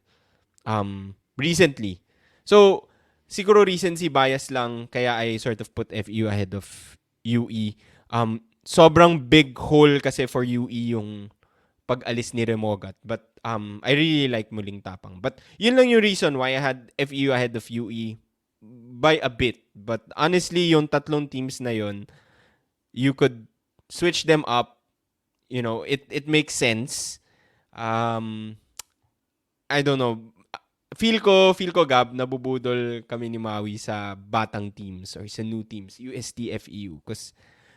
recently. So, siguro recency bias lang, kaya I sort of put FEU ahead of UE. Sobrang big hole kasi for UE yung pag-alis ni Remogat. But I really like Muling Tapang. But yun lang yung reason why I had FEU ahead of UE by a bit. But honestly, yung tatlong teams na yun, you could switch them up. You know, it makes sense. I don't know. Feel ko Gab, nabubudol kami ni Maui sa batang teams or sa new teams, UST, FEU. Because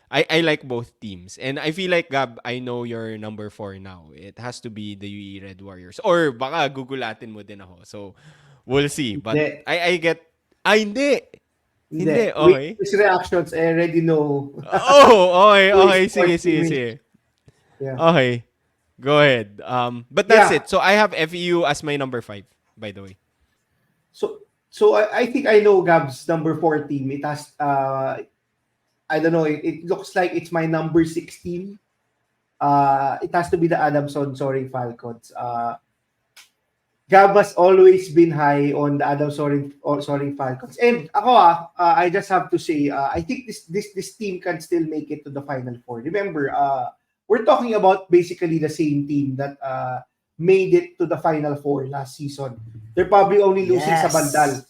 I like both teams. And I feel like, Gab, I know your number 4 now. It has to be the UE Red Warriors. Or baka gugulatin mo din ako. So, we'll see. But Hindi. I get... Hindi. Okay. With his reactions, I already know. Okay. Sige. Yeah. Okay. Go ahead. But that's Yeah. it. So, I have FEU as my number 5, by the way. So I think I know Gab's number 4 team. It has I don't know. It looks like it's my number 16. It has to be the Adamson Falcons. Gab has always been high on the Adamson Falcons. And ako I just have to say, I think this team can still make it to the Final Four. Remember, we're talking about basically the same team that made it to the Final Four last season. They're probably only losing sa Bandal.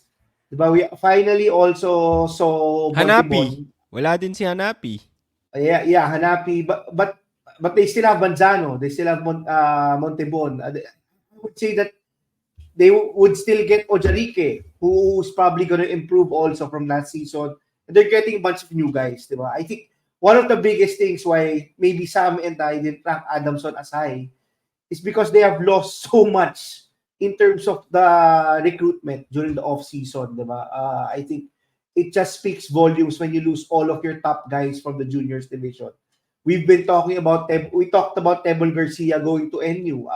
Diba? We finally also saw Hanapi. Wala din si Hanapi. Yeah, Hanapi. But they still have Manzano. They still have Montebon. I would say that they would still get Ojarique, who's probably going to improve also from last season. And they're getting a bunch of new guys. Diba? I think one of the biggest things why maybe Sam and I didn't rank Adamson as high is because they have lost so much in terms of the recruitment during the off-season, diba? I think it just speaks volumes when you lose all of your top guys from the juniors division. We've been talking about we talked about Tebol Garcia going to NU.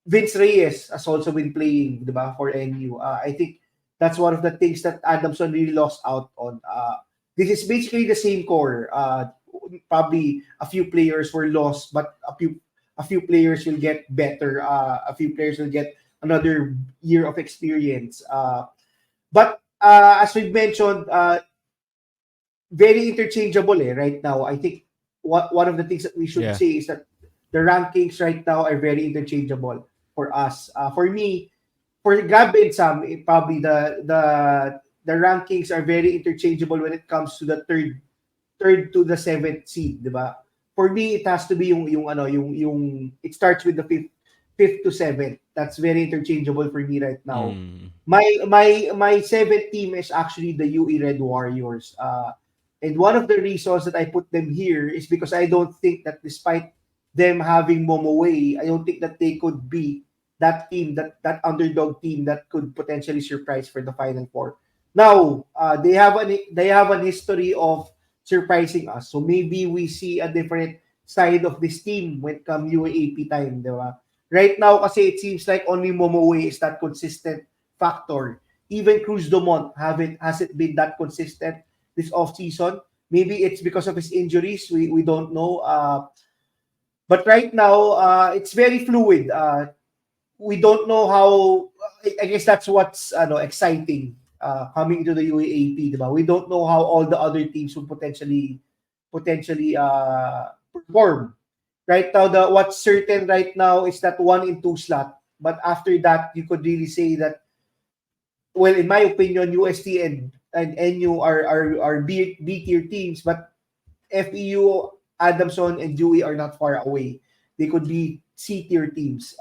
Vince Reyes has also been playing, diba, for NU. I think that's one of the things that Adamson really lost out on. This is basically the same core. Probably a few players were lost, but a few players will get better. A few players will get another year of experience. But as we mentioned, very interchangeable right now. I think one of the things that we should say is that the rankings right now are very interchangeable for us. For me, for Gab and Sam, probably the rankings are very interchangeable when it comes to the third to the seventh seed, diba? For me, it has to be yung it starts with the fifth to seventh. That's very interchangeable for me right now. My seventh team is actually the UE Red Warriors. And one of the reasons that I put them here is because I don't think that despite them having Momo Way, I don't think that they could be that team, that underdog team that could potentially surprise for the Final Four. Now, they have an history of surprising us. So maybe we see a different side of this team when it comes UAAP time, diba? Right now, kasi it seems like only Momo Way is that consistent factor. Even Cruz Dumont hasn't been that consistent this off-season. Maybe it's because of his injuries. We don't know. But right now, it's very fluid. We don't know how. I guess that's what's exciting coming to the UAAP, diba? We don't know how all the other teams will potentially perform. Right now, what's certain right now is that 1 and 2 slot. But after that, you could really say that, well, in my opinion, UST and NU are B tier teams, but FEU, Adamson, and UE are not far away. They could be C tier teams.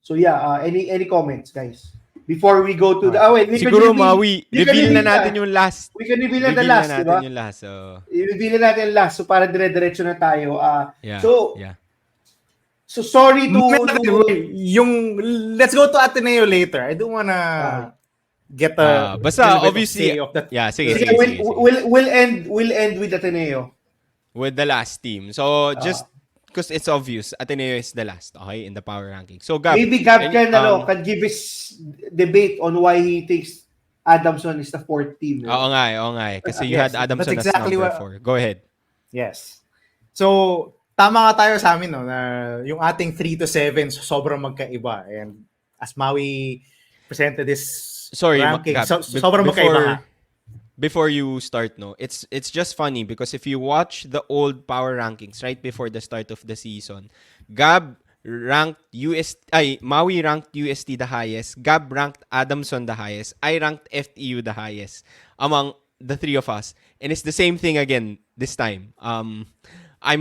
So yeah, any comments, guys? Before we go to the siguro Maui, reveal na natin yung last. We can reveal na the last, natin diba? yung last. So I-reveal na natin last, so para dire-diretso na tayo. yeah. So sorry to let's go to Ateneo later. I don't wanna get a basta obviously of that. Yeah, sige. We'll end with Ateneo. With the last team. So just because it's obvious, Ateneo is the last, okay, in the power ranking. So Gab, maybe Gab can give his debate on why he thinks Adamson is the fourth team. Oo nga. Kasi you had Adamson exactly as number 4. Go ahead. Yes. So, tama ka tayo sa amin, no, na yung ating 3 to 7 sobrang magkaiba. And as Maui presented this ranking, Gab, sobrang magkaiba. Before you start, it's just funny because if you watch the old power rankings right before the start of the season, Maui ranked UST the highest, Gab ranked Adamson the highest, I ranked FEU the highest among the three of us. And it's the same thing again this time. I'm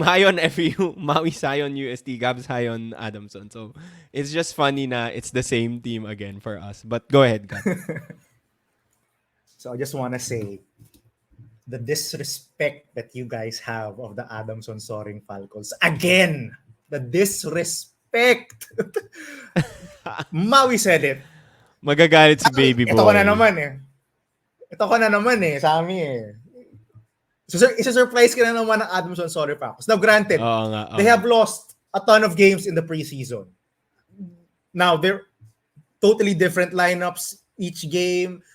high on FEU, Maui's high on UST, Gab's high on Adamson. So it's just funny na it's the same team again for us. But go ahead, Gab. So I just want to say the disrespect that you guys have of the Adamson Soaring Falcons. Again, the disrespect. Maui said it. Magagalit si baby boy. Ito ko na naman eh. Sa amin eh. So, isa-surprise ka na naman ng Adamson Soaring Falcons. Now, granted, they have lost a ton of games in the preseason. Now, they're totally different lineups each game.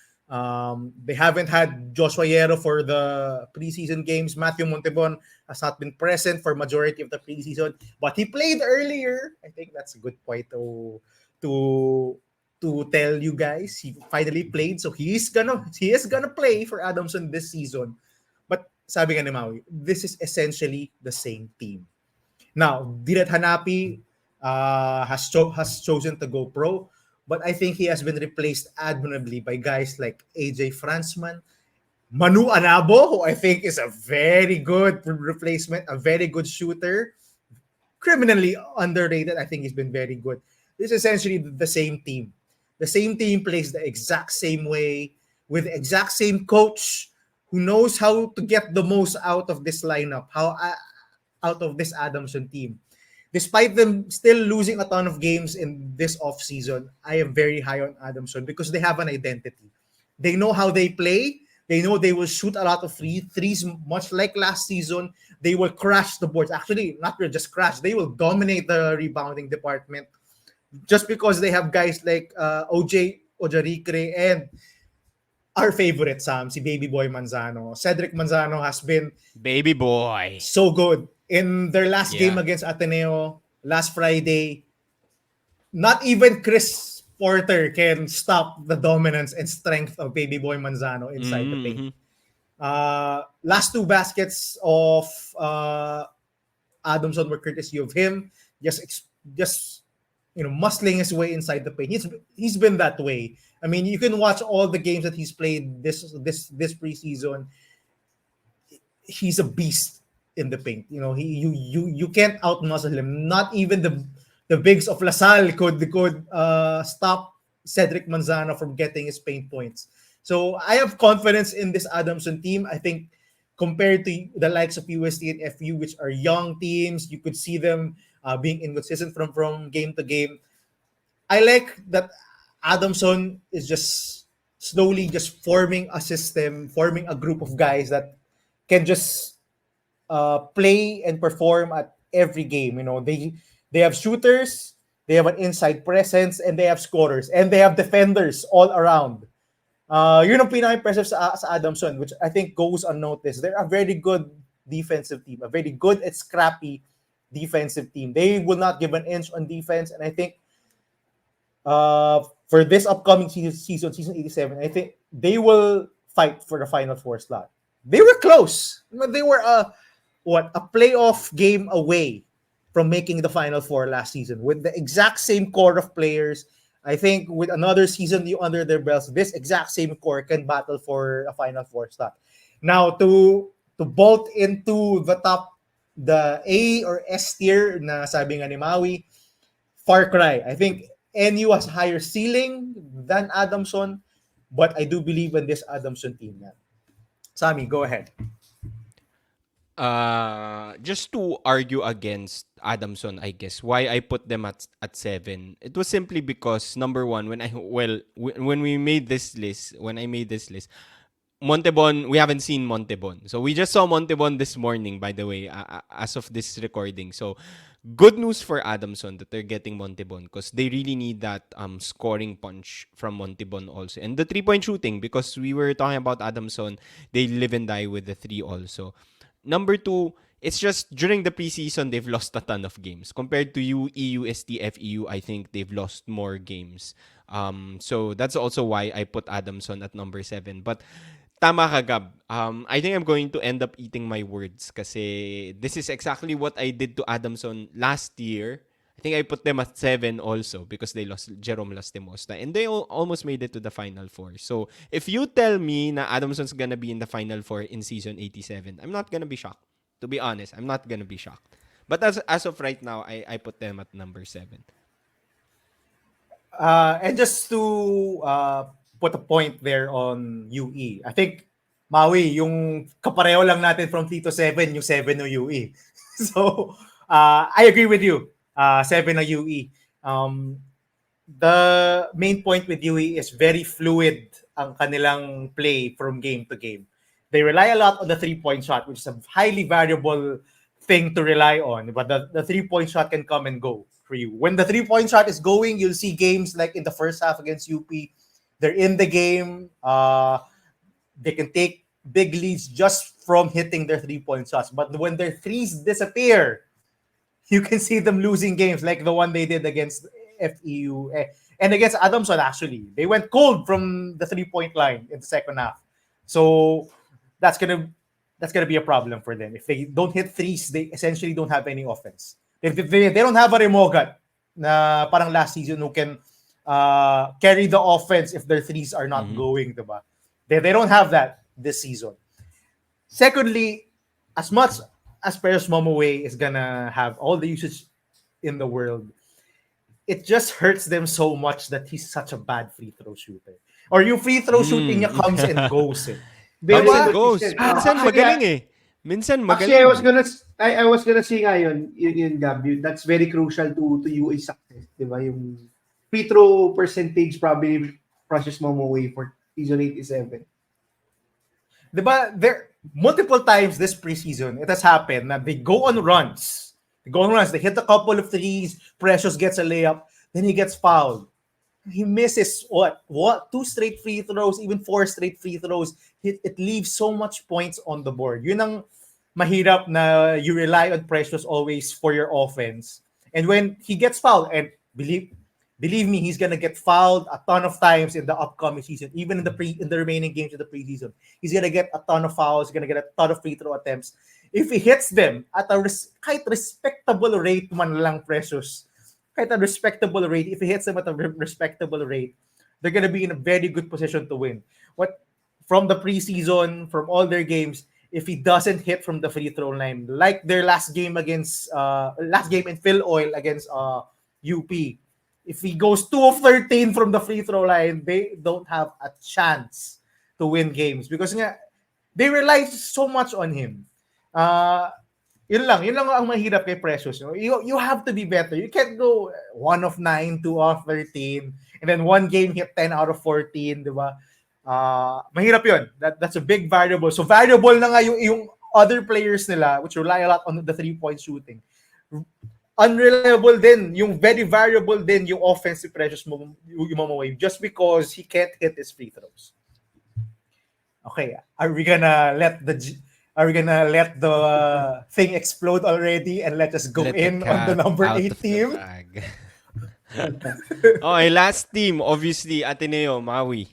They haven't had Joshua Yero for the preseason games. Matthew Montebon has not been present for majority of the preseason, but he played earlier. I think that's a good point to tell you guys. He finally played, so he is gonna play for Adamson this season. But sabi nga ni Maui, this is essentially the same team. Now, Diret Hanapi has chosen to go pro. But I think he has been replaced admirably by guys like AJ Fransman, Manu Anabo, who I think is a very good replacement, a very good shooter, criminally underrated. I think he's been very good. This is essentially the same team. The same team plays the exact same way with the exact same coach who knows how to get the most out of this lineup, out of this Adamson team. Despite them still losing a ton of games in this offseason, I am very high on Adamson because they have an identity. They know how they play. They know they will shoot a lot of threes, much like last season. They will crash the boards. Actually, not just crash. They will dominate the rebounding department just because they have guys like OJ Ojarikre and our favorite Sam, si Baby Boy Manzano. Cedric Manzano has been Baby boy. so good in their last game Yeah. against Ateneo last Friday. Not even Chris Porter can stop the dominance and strength of Baby Boy Manzano inside the paint. Mhm. Last two baskets of Adamson were courtesy of him, just muscling his way inside the paint. He's been that way. I mean, you can watch all the games that he's played this preseason. He's a beast in the paint. You can't outmuscle him. Not even the bigs of La Salle could stop Cedric Manzano from getting his paint points. So I have confidence in this Adamson team. I think compared to the likes of UST and FU, which are young teams, you could see them being inconsistent from game to game. I like that Adamson is just slowly just forming a system, forming a group of guys that can just play and perform at every game. They have shooters, they have an inside presence, and they have scorers, and they have defenders all around. Yun ang pinaka-impressive sa Adamson, which I think goes unnoticed. They're a very good defensive team, a very good and scrappy defensive team. They will not give an inch on defense, and I think for this upcoming season 87, I think they will fight for the Final Four slot. They were close. They were a playoff game away from making the Final Four last season with the exact same core of players. I think with another season under their belts, this exact same core can battle for a Final Four slot. Now, to bolt into the A or S tier na sabi nga ni Maui, far cry. I think NU has higher ceiling than Adamson, but I do believe in this Adamson team. Yan. Sammy, go ahead. Just to argue against Adamson, I guess why I put them at 7. It was simply because number one, when we made this list, Montebon, we haven't seen Montebon. So we just saw Montebon this morning, by the way, as of this recording. So good news for Adamson that they're getting Montebon because they really need that scoring punch from Montebon also. And the 3-point shooting, because we were talking about Adamson, they live and die with the 3 also. Number 2, it's just during the preseason, they've lost a ton of games. Compared to UE, UST, FEU, I think they've lost more games. So that's also why I put Adamson at number 7. But tama ka, Gab. I think I'm going to end up eating my words kasi this is exactly what I did to Adamson last year. I think I put them at 7 also because they lost Jerome Lastimosta and they almost made it to the Final Four. So if you tell me na Adamson's gonna be in the Final Four in season 87, I'm not gonna be shocked. To be honest, I'm not gonna be shocked. But as of right now, I put them at number 7. And just to put a point there on UE, I think, Maui, yung kapareho lang natin from 3 to 7, yung 7 ng UE. So, I agree with you. 7 ng UE. The main point with UE is very fluid ang kanilang play from game to game. They rely a lot on the 3-point shot, which is a highly variable thing to rely on. But the 3-point shot can come and go for you. When the 3-point shot is going, you'll see games like in the first half against UP. They're in the game. They can take big leads just from hitting their 3-point shots. But when their threes disappear, you can see them losing games like the one they did against FEU and against Adamson, actually. They went cold from the 3-point line in the second half. So that's gonna be a problem for them. If they don't hit threes, they essentially don't have any offense. If they don't have a remogat na parang last season who can carry the offense if their threes are not going, diba? They don't have that this season. Secondly, as much as Perez Momoe is gonna have all the usage in the world, it just hurts them so much that he's such a bad free throw shooter. Or yung free throw shooting niya comes and goes. Very Comes and Diba? goes. inconsistent. Minsan magaling eh. Minsan Actually, magaling. I was gonna say nga yun Gab, that's very crucial to UA success, di ba? Yung free throw percentage probably crushes mo away for season 87. Diba, there multiple times this preseason, it has happened that they go on runs. They go on runs. They hit a couple of threes. Precious gets a layup. Then he gets fouled. He misses what 2 straight free throws, even 4 straight free throws. It leaves so much points on the board. Yun ang mahirap na you rely on Precious always for your offense. And when he gets fouled, and believe me, he's gonna get fouled a ton of times in the upcoming season, even in the remaining games of the preseason. He's gonna get a ton of fouls. He's gonna get a ton of free throw attempts. If he hits them at a kahit respectable rate man lang, Precious, kahit a respectable rate, if he hits them at a respectable rate, they're gonna be in a very good position to win. What from the preseason, from all their games, if he doesn't hit from the free throw line, like their last game in Filoil against UP, if he goes 2 of 13 from the free throw line, they don't have a chance to win games because nga, they rely so much on him. Yun lang ang mahirap kay Precious. You have to be better. You can't go 1 of 9, 2 of 13, and then one game hit 10 out of 14, di ba? Mahirap yun. That's a big variable. So variable na nga yung other players nila, which rely a lot on the 3-point shooting. Unreliable din, yung very variable din yung offensive Precious mo yung just because he can't hit his free throws. Okay, are we gonna let the thing explode already and let us go Let in the on the cat number out 8 of the team? bag. Okay, last team, obviously Ateneo, Maui.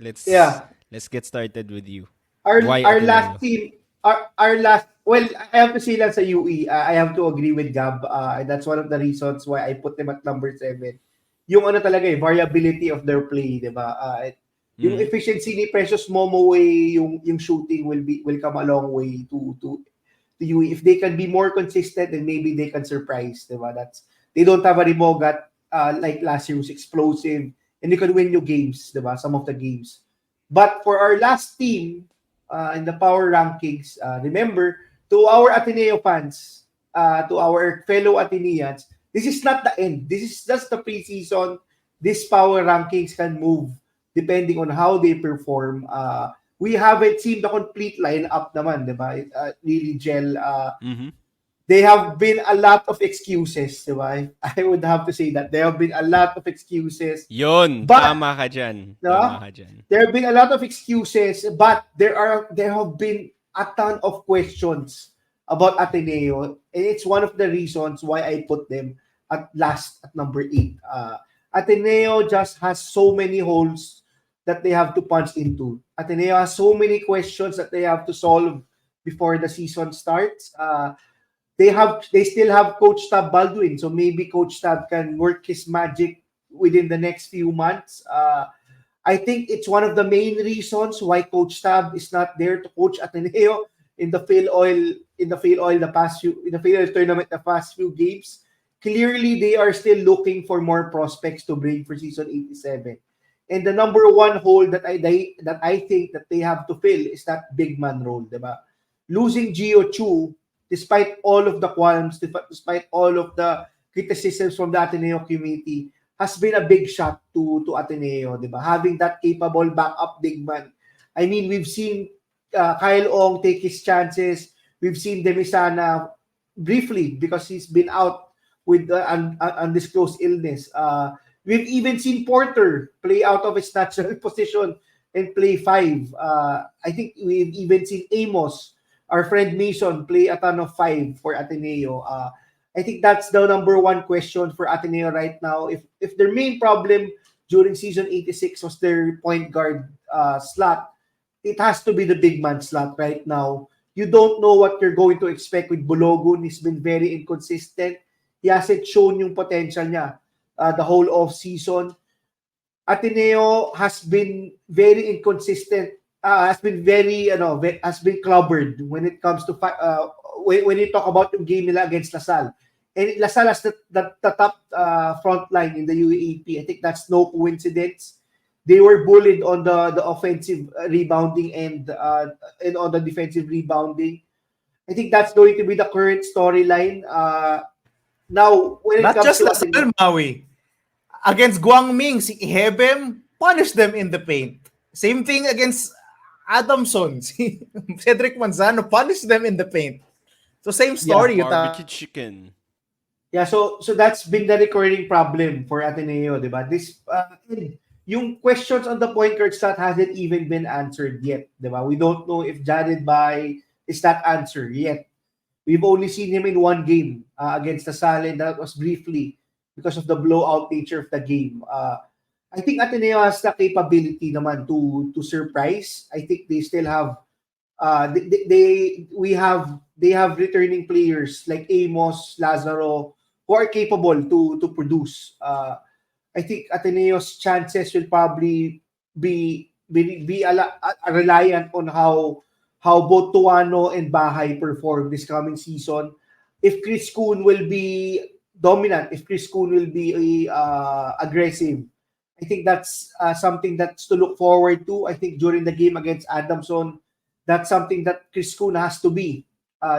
Let's Yeah. get started with you. Our Why our Ateneo? last team, our last, well, I have to say lang sa UE, I have to agree with Gab. That's one of the reasons why I put them at number 7. Yung ano talaga variability of their play, 'di ba? Yung efficiency ni Precious Momoway, yung shooting will come a long way to UE. If they can be more consistent, then maybe they can surprise, 'di ba? They don't have a Rimogat like last year, who's explosive and they can win you games, 'di ba? Some of the games. But for our last team in the power rankings, remember, to our Ateneo fans, to our fellow Ateneans, this is not the end. This is just the preseason. These power rankings can move depending on how they perform. We haven't seen the complete lineup naman, di ba? Really gel. There have been a lot of excuses, di ba? I would have to say that. There have been a lot of excuses. Yun, But, tama ka dyan. Tama ka dyan. there have been a lot of excuses, but there have been a ton of questions about Ateneo. And it's one of the reasons why I put them at last at number 8. Ateneo just has so many holes that they have to punch into. Ateneo has so many questions that they have to solve before the season starts. They still have Coach Tab Baldwin, so maybe Coach Tab can work his magic within the next few months. I think it's one of the main reasons why Coach Tab is not there to coach Ateneo in the Filoil tournament the past few games. Clearly, they are still looking for more prospects to bring for season 87. And the number one hole that I think that they have to fill is that big man role, diba? Losing Gio Chu, despite all of the qualms, despite all of the criticisms from the Ateneo community, has been a big shot to Ateneo, diba? Having that capable backup big man. I mean, we've seen Kyle Ong take his chances. We've seen Demisana briefly because he's been out with undisclosed illness. We've even seen Porter play out of his natural position and play 5. I think we've even seen Amos, our friend Mason, play a ton of 5 for Ateneo. I think that's the number one question for Ateneo right now. If their main problem during season 86 was their point guard slot, it has to be the big man slot right now. You don't know what you're going to expect with Bologun. He's been very inconsistent. He hasn't shown yung potential niya the whole off season. Ateneo has been very inconsistent. Has been clobbered when it comes to when you talk about yung game nila against La Salle. And La Salle has the top front line in the UAAP. I think that's no coincidence. they were bullied on the offensive rebounding and on the defensive rebounding. I think that's going to be the current storyline. Now, when it Not comes just to La Salle, Maui. Against Guangming, si Ihebem punished them in the paint. Same thing against Adamson. Si Cedric Manzano punished them in the paint. So same yeah, story. Barbecue chicken. yeah, so that's been the recurring problem for Ateneo, di ba? Yung questions on the point guard stat hasn't even been answered yet, di ba? We don't know if Jared Bay is that answer yet. We've only seen him in one game against the Salle, and that was briefly because of the blowout nature of the game. I think Ateneo has the capability naman to surprise. I think they still have they have returning players like Amos, Lazaro, who are capable to produce. I think Ateneo's chances will probably be reliant on how both Tuano and Bahay perform this coming season. If Chris Kuhn will be dominant, if Chris Kuhn will be aggressive, I think that's something that's to look forward to. I think during the game against Adamson, that's something that Chris Kuhn has to be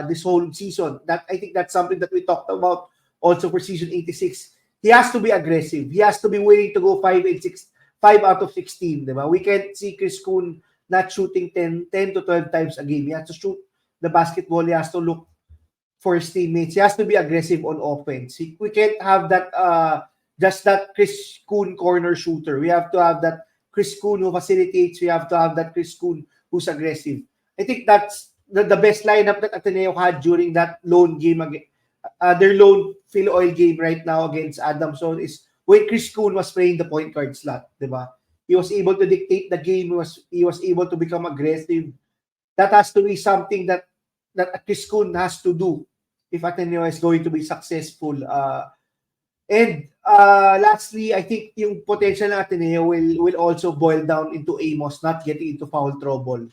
this whole season. That I think that's something that we talked about also for season 86. He has to be aggressive. He has to be willing to go 5 out of 16. Diba? We can't see Chris Kuhn not shooting 10 to 12 times a game. He has to shoot the basketball. He has to look for his teammates. He has to be aggressive on offense. We can't have that just that Chris Kuhn corner shooter. We have to have that Chris Kuhn who facilitates. We have to have that Chris Kuhn who's aggressive. I think that's the best lineup that Ateneo had during that lone game their lone Filoil game right now against Adamson is when Chris Kuhn was playing the point guard slot, diba? He was able to dictate the game. He was able to become aggressive. That has to be something that Chris Kuhn has to do if Ateneo is going to be successful. And lastly, I think yung potential ng Ateneo will also boil down into Amos not getting into foul trouble.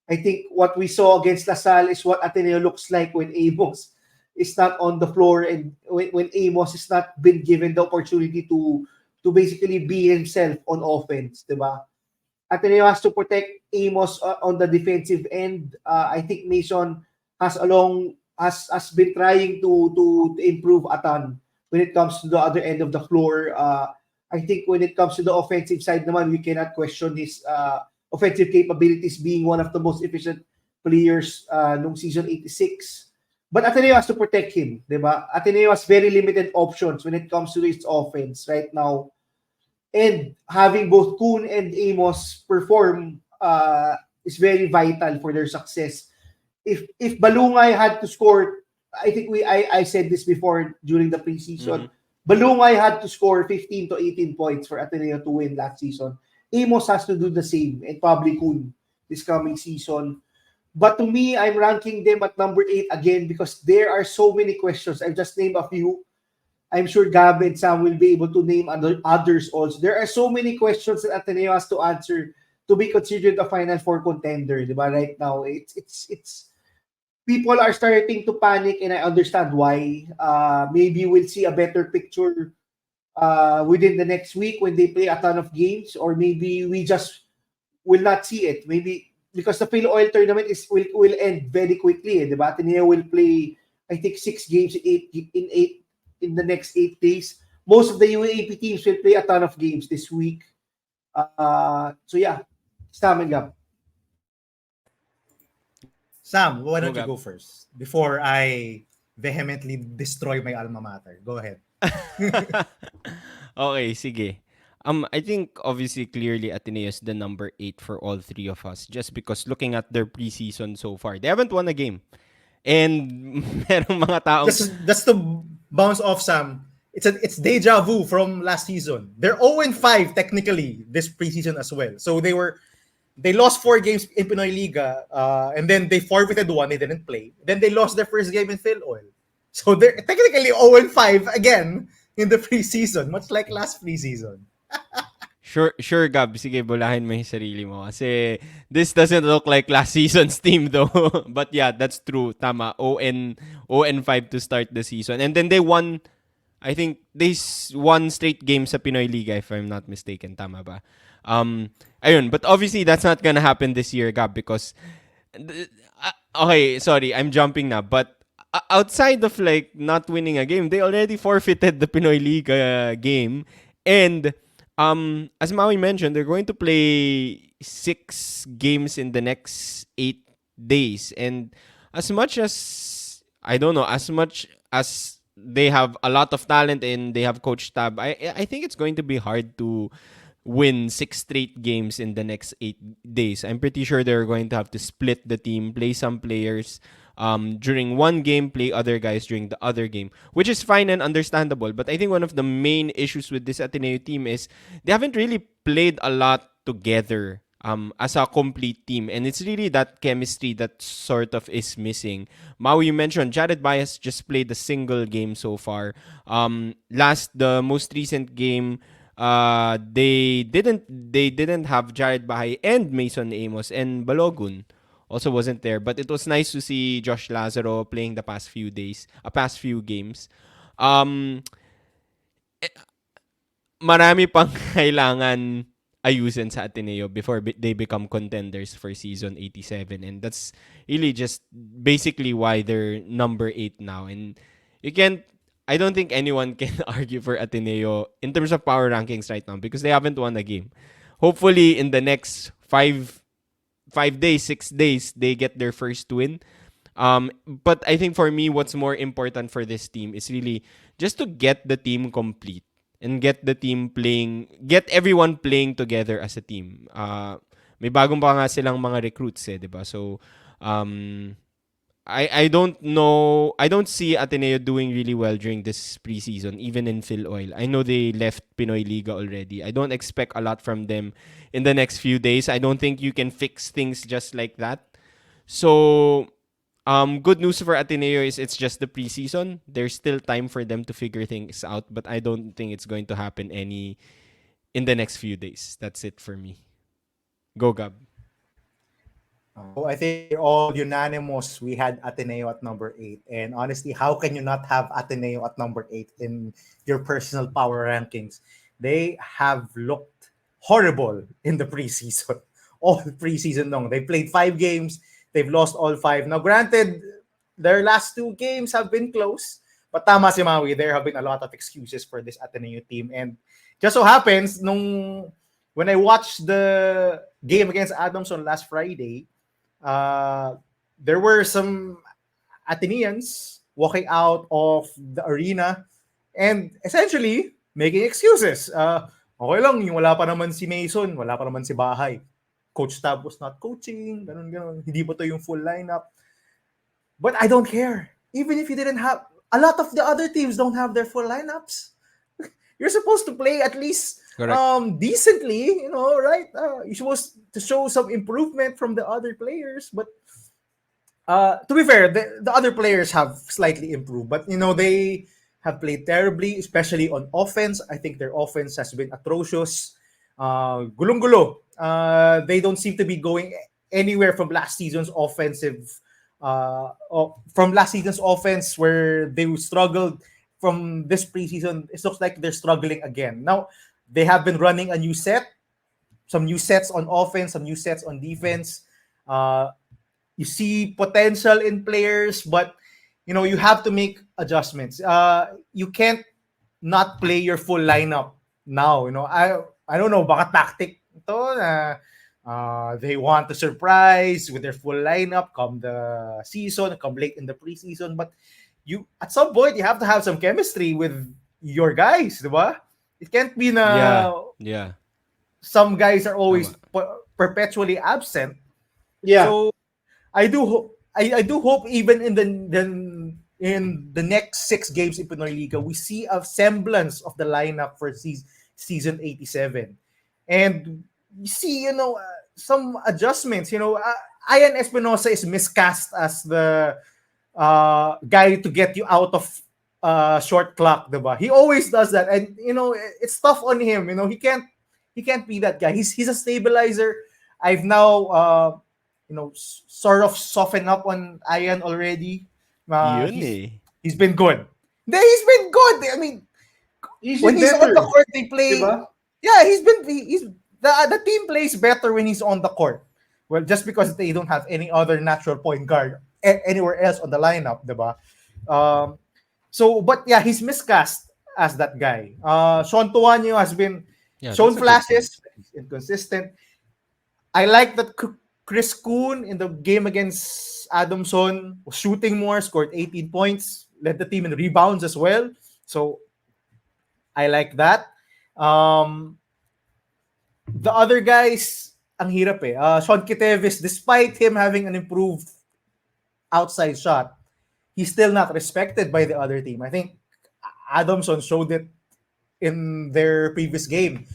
I think what we saw against La Salle is what Ateneo looks like when Amos is not on the floor and when Amos is not been given the opportunity to basically be himself on offense, diba? Ateneo has to protect Amos on the defensive end. I think Mason has been trying to improve a ton when it comes to the other end of the floor. I think when it comes to the offensive side naman, we cannot question his offensive capabilities being one of the most efficient players nung season 86. But Ateneo has to protect him, diba? Ateneo has very limited options when it comes to its offense right now. And having both Kuhn and Amos perform is very vital for their success. If Balungay had to score, I think I said this before during the preseason. Balungay had to score 15 to 18 points for Ateneo to win last season. Amos has to do the same and probably Kuhn this coming season. But to me, I'm ranking them at number 8 again because there are so many questions. I've just named a few. I'm sure Gab and Sam will be able to name others also. There are so many questions that Ateneo has to answer to be considered a Final Four contender, diba? Right now, it's people are starting to panic, and I understand why. Maybe we'll see a better picture within the next week when they play a ton of games, or maybe we just will not see it. Maybe because the Filoil tournament will end very quickly. The Ateneo will play, I think, 6 games in the next 8 days. Most of the UAAP teams will play a ton of games this week. So yeah, Sam and Gab. Sam, why don't Go, you Gab. go first before I vehemently destroy my alma mater? Go ahead. Okay, sige. I think obviously clearly Ateneo is the number 8 for all three of us just because looking at their preseason so far, they haven't won a game. And merong mga taong Just to bounce off, Sam, it's deja vu from last season. They're 0-5 technically this preseason as well. So they lost 4 games in Pinoy Liga, and then they forfeited 1. They didn't play. Then they lost their first game in Filoil. So they're technically 0-5 again in the preseason, much like last preseason. Sure, Gab. Sige, bulahin mo yung sarili mo. Kasi this doesn't look like last season's team though. But yeah, that's true. Tama. 0-5 to start the season. And then they won, I think, they won straight games sa Pinoy Liga if I'm not mistaken. Tama ba? Ayun, but obviously that's not gonna happen this year, Gab, because th- okay, sorry, I'm jumping now, but outside of like not winning a game, they already forfeited the Pinoy League game, and as Maui mentioned, they're going to play 6 games in the next 8 days, and as much as I don't know, as much as they have a lot of talent and they have Coach Tab, I think it's going to be hard to win 6 straight games in the next 8 days. I'm pretty sure they're going to have to split the team, play some players during one game, play other guys during the other game, which is fine and understandable. But I think one of the main issues with this Ateneo team is they haven't really played a lot together as a complete team. And it's really that chemistry that sort of is missing. Maui, you mentioned Jared Bias just played a single game so far. The most recent game, they didn't have Jared Bahay and Mason Amos, and Balogun also wasn't there. But it was nice to see Josh Lazaro playing the past few games. Um, Marami pang kailangan ayusin sa Ateneo before they become contenders for season 87, and that's really just basically why they're number 8 now. And you can't I don't think anyone can argue for Ateneo in terms of power rankings right now because they haven't won a game. Hopefully in the next 5 days, 6 days, they get their first win. But I think for me, what's more important for this team is really just to get the team complete and get everyone playing together as a team. May bagong pa nga silang mga recruits di ba? So, I don't know. I don't see Ateneo doing really well during this preseason, even in Filoil. I know they left Pinoy Liga already. I don't expect a lot from them in the next few days. I don't think you can fix things just like that. So, good news for Ateneo is it's just the preseason. There's still time for them to figure things out, but I don't think it's going to happen in the next few days. That's it for me. Go, Gab. Oh, I think we're all unanimous. We had Ateneo at number 8. And honestly, how can you not have Ateneo at number 8 in your personal power rankings? They have looked horrible in the preseason. All preseason long. They played 5 games. They've lost all 5. Now, granted, their last 2 games have been close. But tama si Maui, there have been a lot of excuses for this Ateneo team. And just so happens, when I watched the game against Adamson last Friday, there were some Ateneans walking out of the arena and essentially making excuses. Okay lang, yung wala pa naman si Mason, wala pa naman si Bahay. Coach Tab was not coaching, ganun. Hindi pa to yung full lineup. But I don't care. Even if you didn't have, a lot of the other teams don't have their full lineups. You're supposed to play at least decently, right? You're supposed to show some improvement from the other players. But to be fair, the other players have slightly improved. But, they have played terribly, especially on offense. I think their offense has been atrocious. Gulong-gulo. They don't seem to be going anywhere from last season's offense where they struggled. From this preseason, it looks like they're struggling again. Now, they have been running a new set, some new sets on offense, some new sets on defense. You see potential in players, but, you have to make adjustments. You can't not play your full lineup now. I don't know, baka tactic ito na they want to surprise with their full lineup come the season, come late in the preseason, but at some point you have to have some chemistry with your guys, diba? It can't be na yeah. Some guys are always perpetually absent. Yeah. So I do hope even in the next 6 games in Pinoy Liga, we see a semblance of the lineup for season 87. And you see, some adjustments. Ian Espinosa is miscast as the guy to get you out of short clock, diba? He always does that, and it's tough on him. He can't be that guy. He's a stabilizer. I've now sort of softened up on Ian already. He's been good. He's been good. I mean, when he's on the court, they play. Diba? Yeah, the team plays better when he's on the court. Well, just because they don't have any other natural point guard anywhere else on the lineup, diba? Um, so, but yeah, he's miscast as that guy. Sean Tuanyo has been Yeah, shown that's a good point. flashes, he's inconsistent. I like that Chris Kuhn in the game against Adamson was shooting more, scored 18 points, led the team in rebounds as well. So I like that. Um, the other guys, ang hirap eh. Sean Kitevis, despite him having an improved outside shot, he's still not respected by the other team. I think Adamson showed it in their previous game.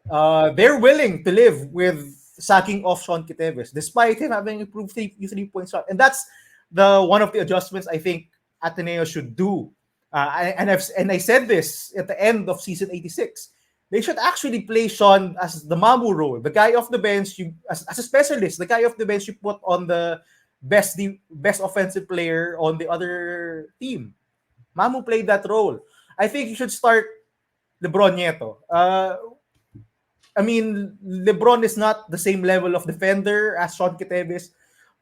They're willing to live with sacking off Sean Kitevis, despite him having improved three-point shot. And that's the one of the adjustments I think Ateneo should do. And I said this at the end of season 86. They should actually play Sean as the Mamu role, the guy off the bench, as a specialist, the guy off the bench you put on the best offensive player on the other team. Mamu played that role. I think you should start LeBron Nieto. I mean, LeBron is not the same level of defender as Sean Kitevis,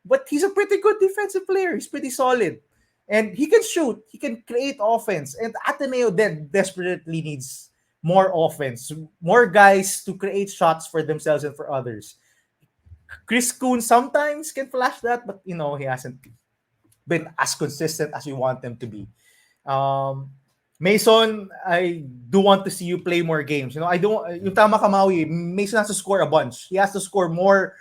but he's a pretty good defensive player. He's pretty solid. And he can shoot. He can create offense. And Ateneo then desperately needs more offense, more guys to create shots for themselves and for others. Chris Kuhn sometimes can flash that, but he hasn't been as consistent as we want them to be. Um, Mason, I do want to see you play more games. I don't, yung tama ka, Maui, Mason has to score a bunch. He has to score more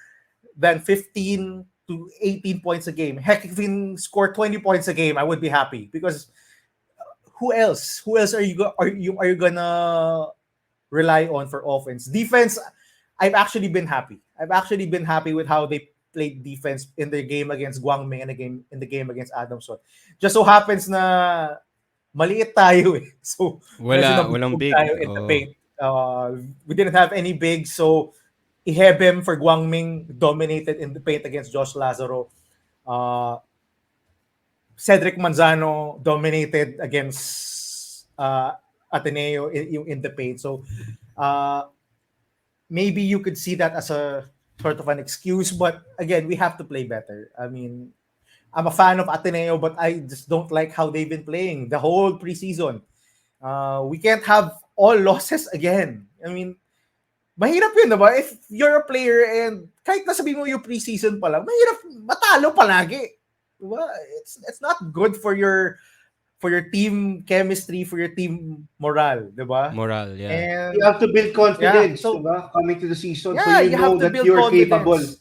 than 15 to 18 points a game. Heck, if he can score 20 points a game, I would be happy because who else? Who else are you gonna rely on for offense? Defense, I've actually been happy. I've actually been happy with how they played defense in the game against Guangming and in the game against Adamson. Just so happens na maliit tayo eh. So, medyo Walang nabugbog big. tayo in the Oh. paint. We didn't have any big, so Ihebem for Guangming dominated in the paint against Josh Lazaro. Cedric Manzano dominated against Ateneo in the paint. So, maybe you could see that as a sort of an excuse, but again, we have to play better. I mean, I'm a fan of Ateneo, but I just don't like how they've been playing the whole preseason. We can't have all losses again. I mean, mahirap yun, diba? If you're a player and kahit nasabi mo yung preseason pa lang, mahirap matalo palagi. Diba? It's not good for your team chemistry, for your team morale, diba? Moral, yeah. And You have to build yeah, confidence, so diba? Coming to the season, so yeah, you you know have to that build you're capable. confidence.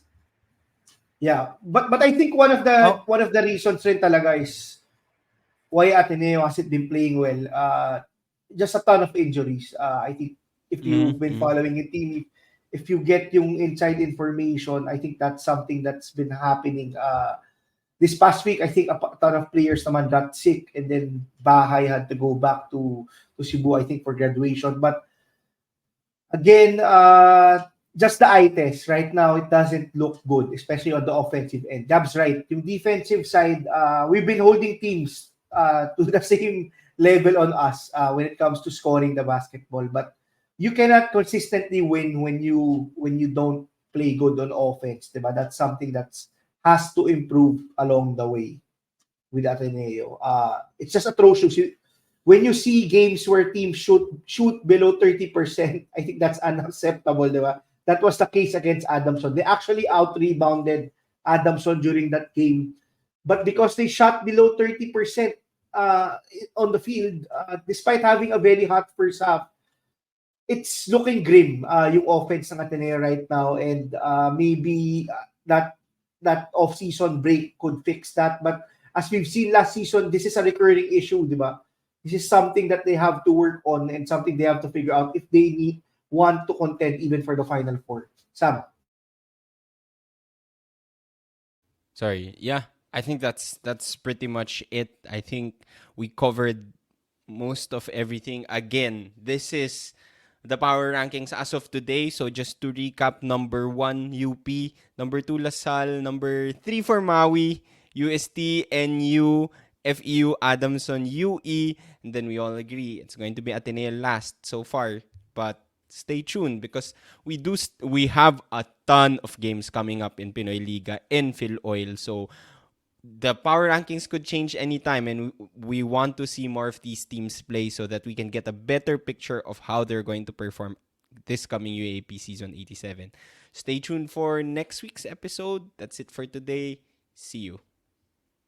Yeah, but I think one of the Oh. reasons rin talaga is why Ateneo hasn't been playing well. Just a ton of injuries. I think if you've been Mm-hmm. following the team, if you get yung inside information, I think that's something that's been happening. This past week, I think a ton of players naman got sick, and then Bahay had to go back to Cebu, I think, for graduation. But again, just the eye test right now, it doesn't look good, especially on the offensive end. Gab's right. Yung defensive side, we've been holding teams to the same level on us when it comes to scoring the basketball. But you cannot consistently win when you don't play good on offense. Diba? That's something that's has to improve along the way with Ateneo. It's just atrocious. When you see games where teams shoot below 30%, I think that's unacceptable, diba? That was the case against Adamson. They actually out-rebounded Adamson during that game. But because they shot below 30% on the field, despite having a very hot first half, it's looking grim, yung offense ng Ateneo right now. And maybe that off-season break could fix that. But as we've seen last season, this is a recurring issue, diba? This is something that they have to work on and something they have to figure out if they want to contend even for the Final Four. Sam? Sorry. Yeah. I think that's pretty much it. I think we covered most of everything. Again, this is the power rankings as of today. So just to recap, number 1, UP, number 2, La Salle, number 3 for Maui, UST, NU, FEU, Adamson, UE, and then we all agree it's going to be Ateneo last so far. But stay tuned because we have a ton of games coming up in Pinoy Liga in Filoil. So the power rankings could change anytime, and we want to see more of these teams play so that we can get a better picture of how they're going to perform this coming UAAP season 87. Stay tuned for next week's episode. That's it for today. See you.